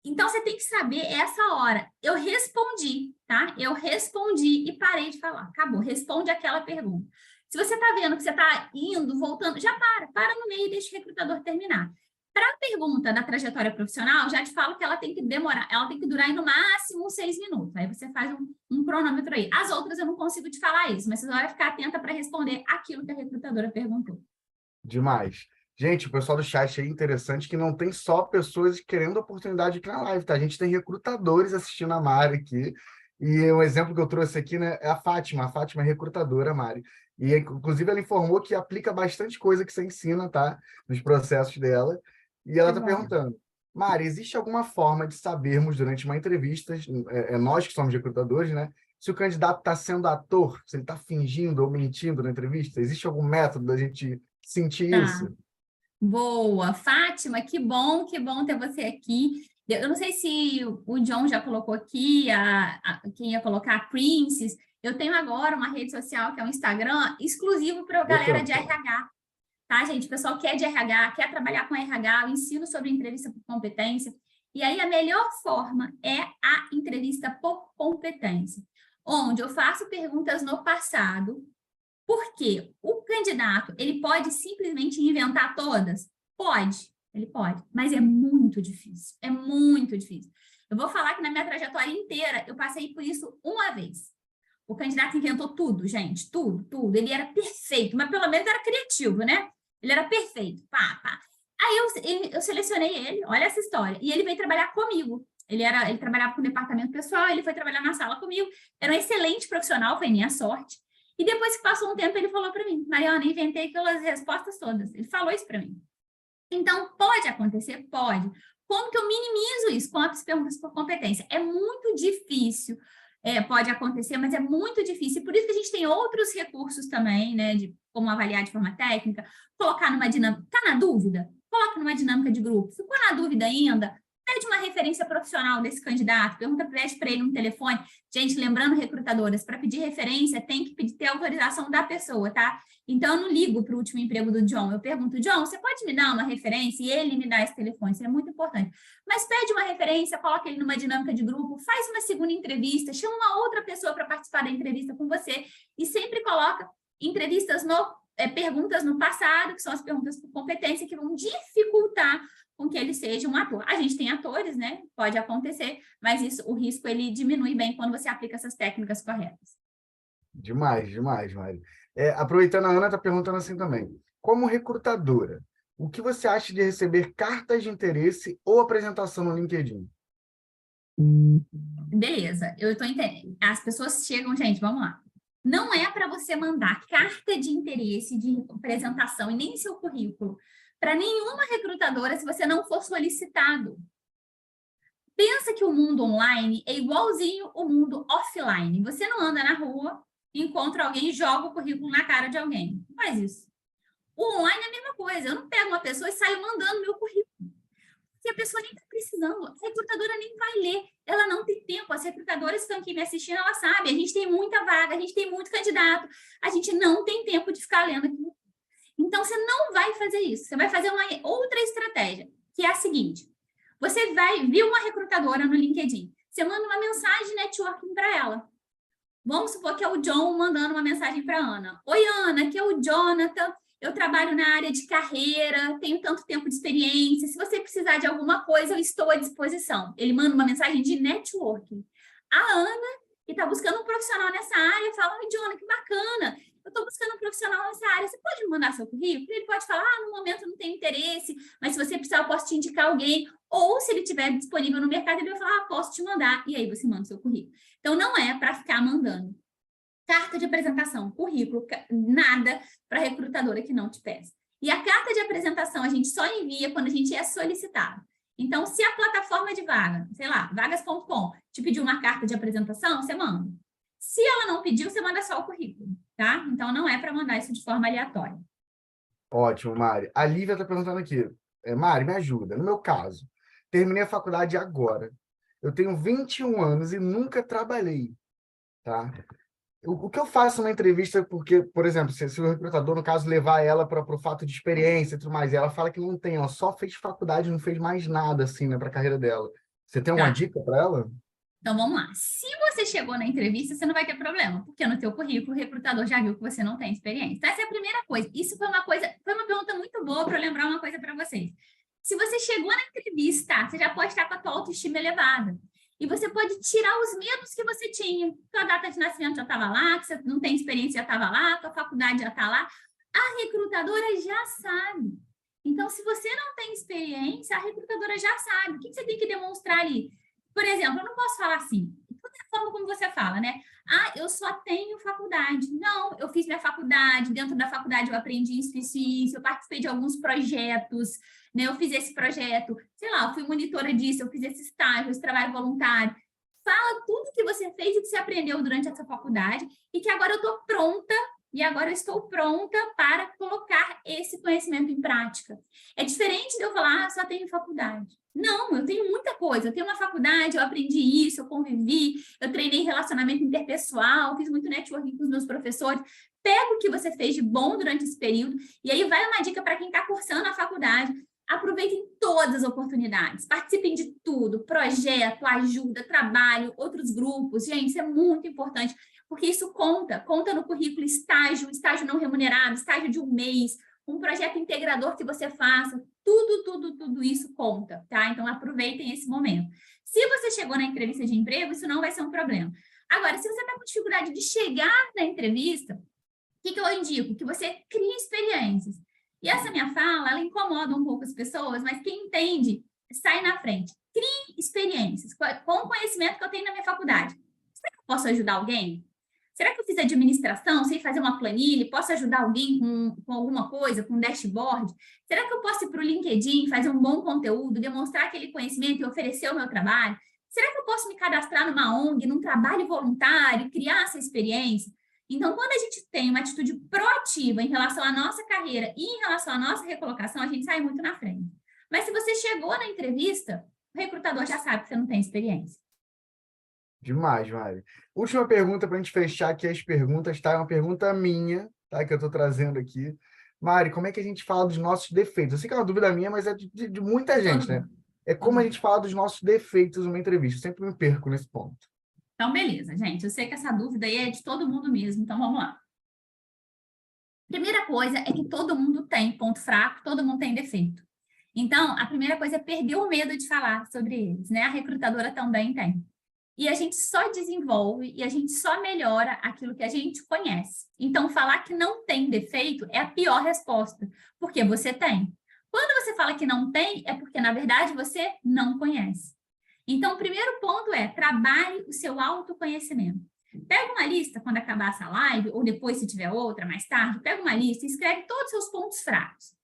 Então, você tem que saber essa hora. Eu respondi, tá? Eu respondi e parei de falar. Acabou. Responde aquela pergunta. Se você está vendo que você está indo, voltando, já para no meio e deixa o recrutador terminar. Para a pergunta da trajetória profissional, já te falo que ela tem que demorar, ela tem que durar no máximo 6 minutos. Aí você faz um cronômetro aí. As outras eu não consigo te falar isso, mas você vai ficar atenta para responder aquilo que a recrutadora perguntou. Demais. Gente, o pessoal do chat aí interessante que não tem só pessoas querendo oportunidade aqui na live, tá? A gente tem recrutadores assistindo a Mari aqui. E um exemplo que eu trouxe aqui, né, é a Fátima. A Fátima é recrutadora, Mari. E, inclusive, ela informou que aplica bastante coisa que você ensina, tá? Nos processos dela. E ela está perguntando, Mari, existe alguma forma de sabermos durante uma entrevista, nós que somos recrutadores, né? Se o candidato está sendo ator, se ele está fingindo ou mentindo na entrevista? Existe algum método da gente sentir isso? Boa. Fátima, que bom ter você aqui. Eu não sei se o John já colocou aqui, quem ia colocar, a Princess. Eu tenho agora uma rede social que é um Instagram exclusivo para a galera de RH. Tá, gente? O pessoal que é de RH, quer trabalhar com RH, eu ensino sobre entrevista por competência. E aí a melhor forma é a entrevista por competência. onde eu faço perguntas no passado, porque o candidato, ele pode simplesmente inventar todas? Pode, ele pode, mas é muito difícil, é muito difícil. Eu vou falar que na minha trajetória inteira, eu passei por isso uma vez. O candidato inventou tudo, gente, tudo, tudo. Ele era perfeito, mas pelo menos era criativo, né? Ele era perfeito, pá, pá. Aí eu selecionei ele, olha essa história, e ele veio trabalhar comigo. Ele trabalhava com o departamento pessoal, ele foi trabalhar na sala comigo. Era um excelente profissional, foi minha sorte. E depois que passou um tempo, ele falou para mim, Mariana, inventei aquelas respostas todas. Ele falou isso para mim. Então, pode acontecer? Pode. Como que eu minimizo isso com as perguntas por competência? É muito difícil. Pode acontecer, mas é muito difícil. Por isso que a gente tem outros recursos também, né? De como avaliar de forma técnica, colocar numa dinâmica. Está na dúvida? Coloca numa dinâmica de grupo. Ficou na dúvida ainda? Pede uma referência profissional desse candidato, pede para ele no telefone. Gente, lembrando, recrutadoras, para pedir referência, tem que ter autorização da pessoa, tá? Então, eu não ligo para o último emprego do John. Eu pergunto, John, você pode me dar uma referência? E ele me dá esse telefone, isso é muito importante. Mas pede uma referência, coloca ele numa dinâmica de grupo, faz uma segunda entrevista, chama uma outra pessoa para participar da entrevista com você e sempre coloca perguntas no passado, que são as perguntas por competência, que vão dificultar com que ele seja um ator. A gente tem atores, né? Pode acontecer, mas o risco ele diminui bem quando você aplica essas técnicas corretas. Demais, demais, Mari. Aproveitando, a Ana está perguntando assim também. Como recrutadora, o que você acha de receber cartas de interesse ou apresentação no LinkedIn? Beleza, eu estou entendendo. As pessoas chegam, gente, vamos lá. Não é para você mandar carta de interesse, de apresentação e nem seu currículo para nenhuma recrutadora se você não for solicitado. Pensa que o mundo online é igualzinho o mundo offline. Você não anda na rua, encontra alguém e joga o currículo na cara de alguém. Não faz isso. O online é a mesma coisa. Eu não pego uma pessoa e saio mandando meu currículo. Porque a pessoa nem está precisando. A recrutadora nem vai ler. Ela não tem tempo. As recrutadoras que estão aqui me assistindo, elas sabem. A gente tem muita vaga, a gente tem muito candidato. A gente não tem tempo de ficar lendo aquilo. Então, você não vai fazer isso. Você vai fazer uma outra estratégia, que é a seguinte. Você viu uma recrutadora no LinkedIn. Você manda uma mensagem de networking para ela. Vamos supor que é o John mandando uma mensagem para a Ana. Oi, Ana, aqui é o Jonathan. Eu trabalho na área de carreira, tenho tanto tempo de experiência. Se você precisar de alguma coisa, eu estou à disposição. Ele manda uma mensagem de networking. A Ana, que está buscando um profissional nessa área, fala, oi, Jonathan, que bacana. Eu estou buscando um profissional nessa área, você pode me mandar seu currículo? Ele pode falar, no momento eu não tenho interesse, mas se você precisar, eu posso te indicar alguém. Ou, se ele estiver disponível no mercado, ele vai falar, posso te mandar. E aí, você manda seu currículo. Então, não é para ficar mandando carta de apresentação, currículo, nada para recrutadora que não te peça. E a carta de apresentação a gente só envia quando a gente é solicitado. Então, se a plataforma de vaga, sei lá, vagas.com, te pediu uma carta de apresentação, você manda. Se ela não pediu, você manda só o currículo, tá? Então, não é para mandar isso de forma aleatória. Ótimo, Mari. A Lívia está perguntando aqui. Mari, me ajuda. No meu caso, terminei a faculdade agora. Eu tenho 21 anos e nunca trabalhei, tá? O que eu faço na entrevista, porque, por exemplo, se o recrutador, no caso, levar ela para o fato de experiência e tudo mais, e ela fala que não tem, ela só fez faculdade, não fez mais nada, assim, né, para a carreira dela. Você tem alguma dica para ela? Então, vamos lá. Se você chegou na entrevista, você não vai ter problema, porque no teu currículo o recrutador já viu que você não tem experiência. Então, essa é a primeira coisa. Isso foi uma pergunta muito boa para eu lembrar uma coisa para vocês. Se você chegou na entrevista, você já pode estar com a tua autoestima elevada. E você pode tirar os medos que você tinha. Tua data de nascimento já estava lá, que você não tem experiência já estava lá, tua faculdade já está lá. A recrutadora já sabe. Então, se você não tem experiência, a recrutadora já sabe. O que você tem que demonstrar ali? Por exemplo, eu não posso falar assim, da forma como você fala, né? Ah, eu só tenho faculdade. Não, eu fiz minha faculdade, dentro da faculdade eu aprendi isso, eu participei de alguns projetos, né? Eu fiz esse projeto, sei lá, eu fui monitora disso, eu fiz esse estágio, esse trabalho voluntário. Fala tudo que você fez e que você aprendeu durante essa faculdade e que agora eu estou pronta e agora eu estou pronta para colocar esse conhecimento em prática. É diferente de eu falar, só tenho faculdade. Não, eu tenho muita coisa. Eu tenho uma faculdade, eu aprendi isso, eu convivi, eu treinei relacionamento interpessoal, fiz muito networking com os meus professores. Pega o que você fez de bom durante esse período e aí vai uma dica para quem está cursando a faculdade. Aproveitem todas as oportunidades, participem de tudo, projeto, ajuda, trabalho, outros grupos. Gente, isso é muito importante, porque isso conta no currículo, estágio não remunerado, estágio de um mês, um projeto integrador que você faça, tudo isso conta, tá? Então, aproveitem esse momento. Se você chegou na entrevista de emprego, isso não vai ser um problema. Agora, se você está com dificuldade de chegar na entrevista, o que eu indico? Que você crie experiências. E essa minha fala, ela incomoda um pouco as pessoas, mas quem entende, sai na frente. Crie experiências com o conhecimento que eu tenho na minha faculdade. Será que eu posso ajudar alguém? Será que eu fiz administração, sei fazer uma planilha, posso ajudar alguém com alguma coisa, com um dashboard? Será que eu posso ir para o LinkedIn, fazer um bom conteúdo, demonstrar aquele conhecimento e oferecer o meu trabalho? Será que eu posso me cadastrar numa ONG, num trabalho voluntário, criar essa experiência? Então, quando a gente tem uma atitude proativa em relação à nossa carreira e em relação à nossa recolocação, a gente sai muito na frente. Mas se você chegou na entrevista, o recrutador já sabe que você não tem experiência. Demais, Mari. Última pergunta para a gente fechar aqui as perguntas, tá? É uma pergunta minha, tá? Que eu estou trazendo aqui. Mari, como é que a gente fala dos nossos defeitos? Eu sei que é uma dúvida minha, mas é de muita gente, né? É como a gente fala dos nossos defeitos numa entrevista. Eu sempre me perco nesse ponto. Então, beleza, gente. Eu sei que essa dúvida aí é de todo mundo mesmo, então vamos lá. Primeira coisa é que todo mundo tem ponto fraco, todo mundo tem defeito. Então, a primeira coisa é perder o medo de falar sobre eles, né? A recrutadora também tem. E a gente só desenvolve e a gente só melhora aquilo que a gente conhece. Então, falar que não tem defeito é a pior resposta, porque você tem. Quando você fala que não tem, é porque, na verdade, você não conhece. Então, o primeiro ponto é trabalhe o seu autoconhecimento. Pega uma lista quando acabar essa live, ou depois, se tiver outra, mais tarde, pega uma lista e escreve todos os seus pontos fracos.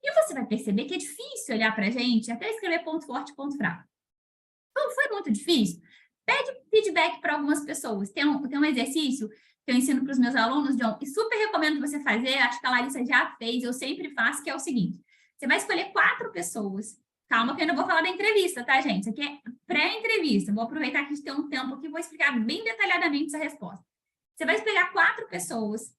E você vai perceber que é difícil olhar para a gente até escrever ponto forte e ponto fraco. Então, foi muito difícil? Pede feedback para algumas pessoas. Tem um exercício que eu ensino para os meus alunos, John, e super recomendo você fazer, acho que a Larissa já fez, eu sempre faço, que é o seguinte. Você vai escolher 4 pessoas. Calma que eu ainda vou falar da entrevista, tá, gente? Isso aqui é pré-entrevista. Vou aproveitar que a gente tem um tempo aqui e vou explicar bem detalhadamente essa resposta. Você vai pegar 4 pessoas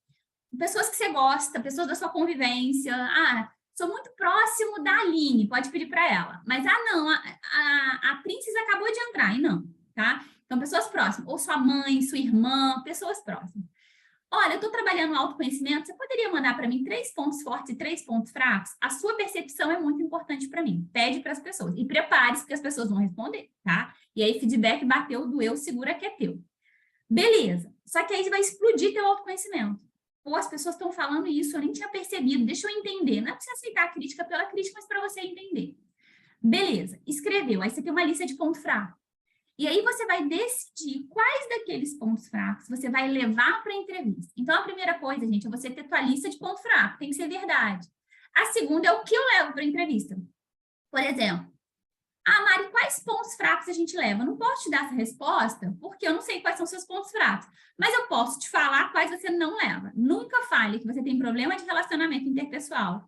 que você gosta, pessoas da sua convivência. Ah, sou muito próximo da Aline, pode pedir para ela. Mas, não, a Princess acabou de entrar, e não, tá? Então, pessoas próximas, ou sua mãe, sua irmã, pessoas próximas. Olha, eu estou trabalhando no autoconhecimento, você poderia mandar para mim 3 pontos fortes e 3 pontos fracos? A sua percepção é muito importante para mim. Pede para as pessoas. E prepare-se, porque as pessoas vão responder, tá? E aí, feedback bateu, doeu, segura que é teu. Beleza. Só que aí vai explodir teu autoconhecimento. Ou as pessoas estão falando isso, eu nem tinha percebido, deixa eu entender. Não é para você aceitar a crítica pela crítica, mas para você entender. Beleza, escreveu. Aí você tem uma lista de ponto fraco. E aí você vai decidir quais daqueles pontos fracos você vai levar para a entrevista. Então, a primeira coisa, gente, é você ter tua lista de pontos fracos. Tem que ser verdade. A segunda é o que eu levo para a entrevista. Por exemplo, Mari, quais pontos fracos a gente leva? Eu não posso te dar essa resposta, porque eu não sei quais são seus pontos fracos. Mas eu posso te falar quais você não leva. Nunca fale que você tem problema de relacionamento interpessoal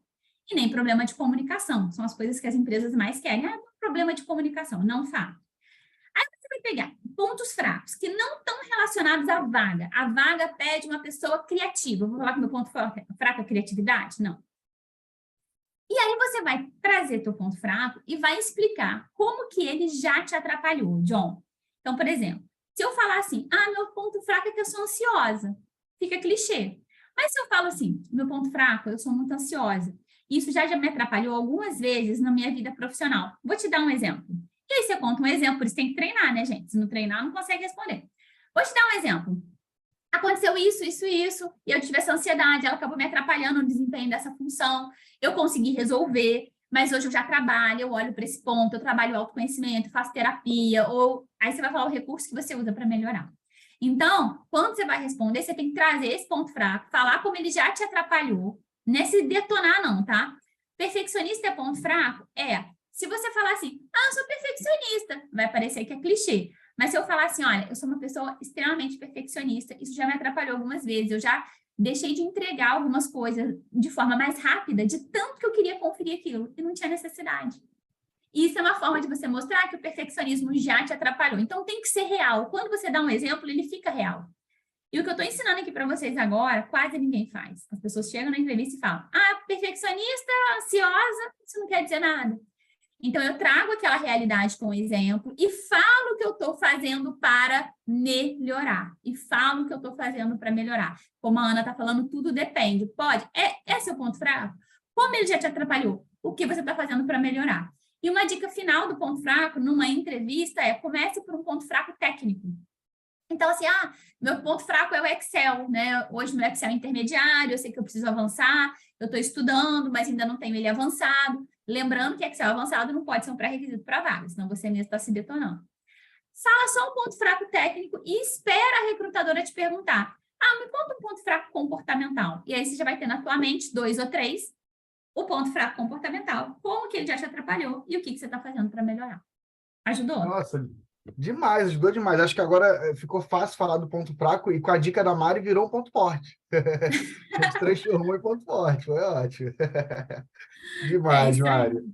e nem problema de comunicação. São as coisas que as empresas mais querem. Problema de comunicação. Não fale. Aí você vai pegar pontos fracos que não estão relacionados à vaga. A vaga pede uma pessoa criativa. Eu vou falar que meu ponto fraco é criatividade? Não. E aí você vai trazer teu ponto fraco e vai explicar como que ele já te atrapalhou, John. Então, por exemplo, se eu falar assim, meu ponto fraco é que eu sou ansiosa, fica clichê. Mas se eu falo assim, meu ponto fraco, eu sou muito ansiosa, isso já me atrapalhou algumas vezes na minha vida profissional. Vou te dar um exemplo. E aí você conta um exemplo, por isso tem que treinar, né, gente? Se não treinar, não consegue responder. Vou te dar um exemplo. Aconteceu isso, e eu tive essa ansiedade, ela acabou me atrapalhando no desempenho dessa função, eu consegui resolver, mas hoje eu já trabalho, eu olho para esse ponto, eu trabalho autoconhecimento, faço terapia, ou aí você vai falar o recurso que você usa para melhorar. Então, quando você vai responder, você tem que trazer esse ponto fraco, falar como ele já te atrapalhou, nesse detonar não, tá? Perfeccionista é ponto fraco? Se você falar assim, eu sou perfeccionista, vai parecer que é clichê. Mas se eu falar assim, olha, eu sou uma pessoa extremamente perfeccionista, isso já me atrapalhou algumas vezes, eu já deixei de entregar algumas coisas de forma mais rápida, de tanto que eu queria conferir aquilo, e não tinha necessidade. E isso é uma forma de você mostrar que o perfeccionismo já te atrapalhou. Então, tem que ser real. Quando você dá um exemplo, ele fica real. E o que eu estou ensinando aqui para vocês agora, quase ninguém faz. As pessoas chegam na entrevista e falam, perfeccionista, ansiosa, isso não quer dizer nada. Então, eu trago aquela realidade com exemplo e falo o que eu estou fazendo para melhorar. E falo o que eu estou fazendo para melhorar. Como a Ana está falando, tudo depende. Pode? É seu ponto fraco? Como ele já te atrapalhou? O que você está fazendo para melhorar? E uma dica final do ponto fraco, numa entrevista, comece por um ponto fraco técnico. Então, assim, meu ponto fraco é o Excel, né? Hoje meu Excel é intermediário, eu sei que eu preciso avançar, eu estou estudando, mas ainda não tenho ele avançado. Lembrando que Excel avançado não pode ser um pré-requisito para vaga, senão você mesmo está se detonando. Fala só um ponto fraco técnico e espera a recrutadora te perguntar. Me conta um ponto fraco comportamental. E aí você já vai ter na tua mente 2 ou 3 o ponto fraco comportamental, como que ele já te atrapalhou e o que você está fazendo para melhorar. Ajudou? Nossa, demais, ajudou demais. Acho que agora ficou fácil falar do ponto fraco e com a dica da Mari virou um ponto forte. A gente transformou em ponto forte, foi ótimo. É Demais, isso aí. Mari.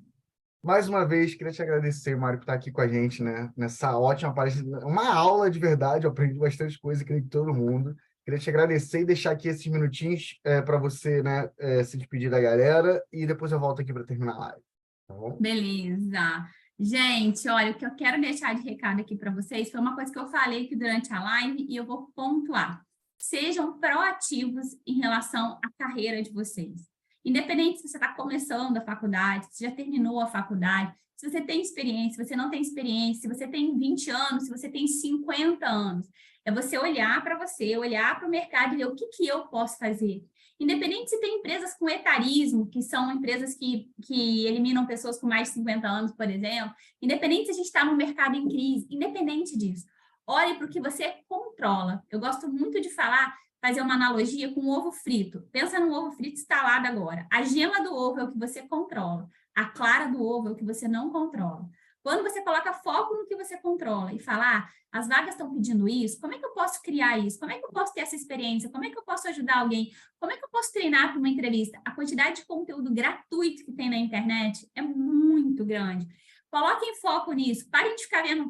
Mais uma vez, queria te agradecer, Mário, por estar aqui com a gente, né? Nessa ótima palestra. Uma aula de verdade, eu aprendi bastante coisa, creio que todo mundo. Queria te agradecer e deixar aqui esses minutinhos para você, né, se despedir da galera e depois eu volto aqui para terminar a live. Tá bom? Beleza. Gente, olha, o que eu quero deixar de recado aqui para vocês foi uma coisa que eu falei aqui durante a live e eu vou pontuar. Sejam proativos em relação à carreira de vocês. Independente se você está começando a faculdade, se já terminou a faculdade, se você tem experiência, se você não tem experiência, se você tem 20 anos, se você tem 50 anos. É você olhar para você, olhar para o mercado e ver o que eu posso fazer. Independente se tem empresas com etarismo, que são empresas que eliminam pessoas com mais de 50 anos, por exemplo, independente se a gente está num mercado em crise, independente disso, olhe para o que você controla. Eu gosto muito de fazer uma analogia com o ovo frito. Pensa no ovo frito instalado agora. A gema do ovo é o que você controla, a clara do ovo é o que você não controla. Quando você coloca foco no que você controla e fala, as vagas estão pedindo isso, como é que eu posso criar isso? Como é que eu posso ter essa experiência? Como é que eu posso ajudar alguém? Como é que eu posso treinar para uma entrevista? A quantidade de conteúdo gratuito que tem na internet é muito grande. Coloquem foco nisso, parem de ficar vendo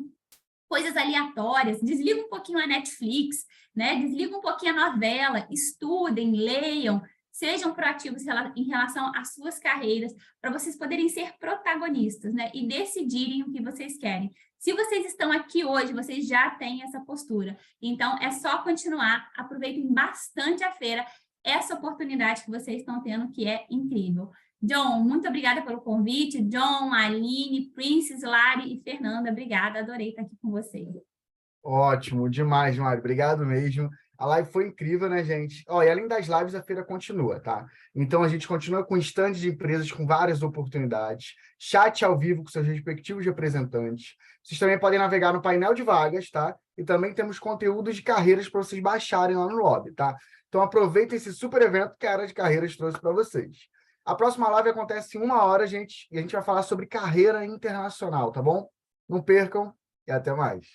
coisas aleatórias, desliga um pouquinho a Netflix, né? Desliga um pouquinho a novela, estudem, leiam, sejam proativos em relação às suas carreiras, para vocês poderem ser protagonistas, né? E decidirem o que vocês querem. Se vocês estão aqui hoje, vocês já têm essa postura. Então, é só continuar, aproveitem bastante a feira, essa oportunidade que vocês estão tendo, que é incrível. John, muito obrigada pelo convite. John, Aline, Princess, Lari e Fernanda, obrigada. Adorei estar aqui com vocês. Ótimo, demais, Mário. Obrigado mesmo. A live foi incrível, né, gente? E além das lives, a feira continua, tá? Então, a gente continua com stand de empresas com várias oportunidades, chat ao vivo com seus respectivos representantes. Vocês também podem navegar no painel de vagas, tá? E também temos conteúdos de carreiras para vocês baixarem lá no lobby, tá? Então, aproveitem esse super evento que a área de carreiras trouxe para vocês. A próxima live acontece em 1 hora, gente, e a gente vai falar sobre carreira internacional, tá bom? Não percam e até mais.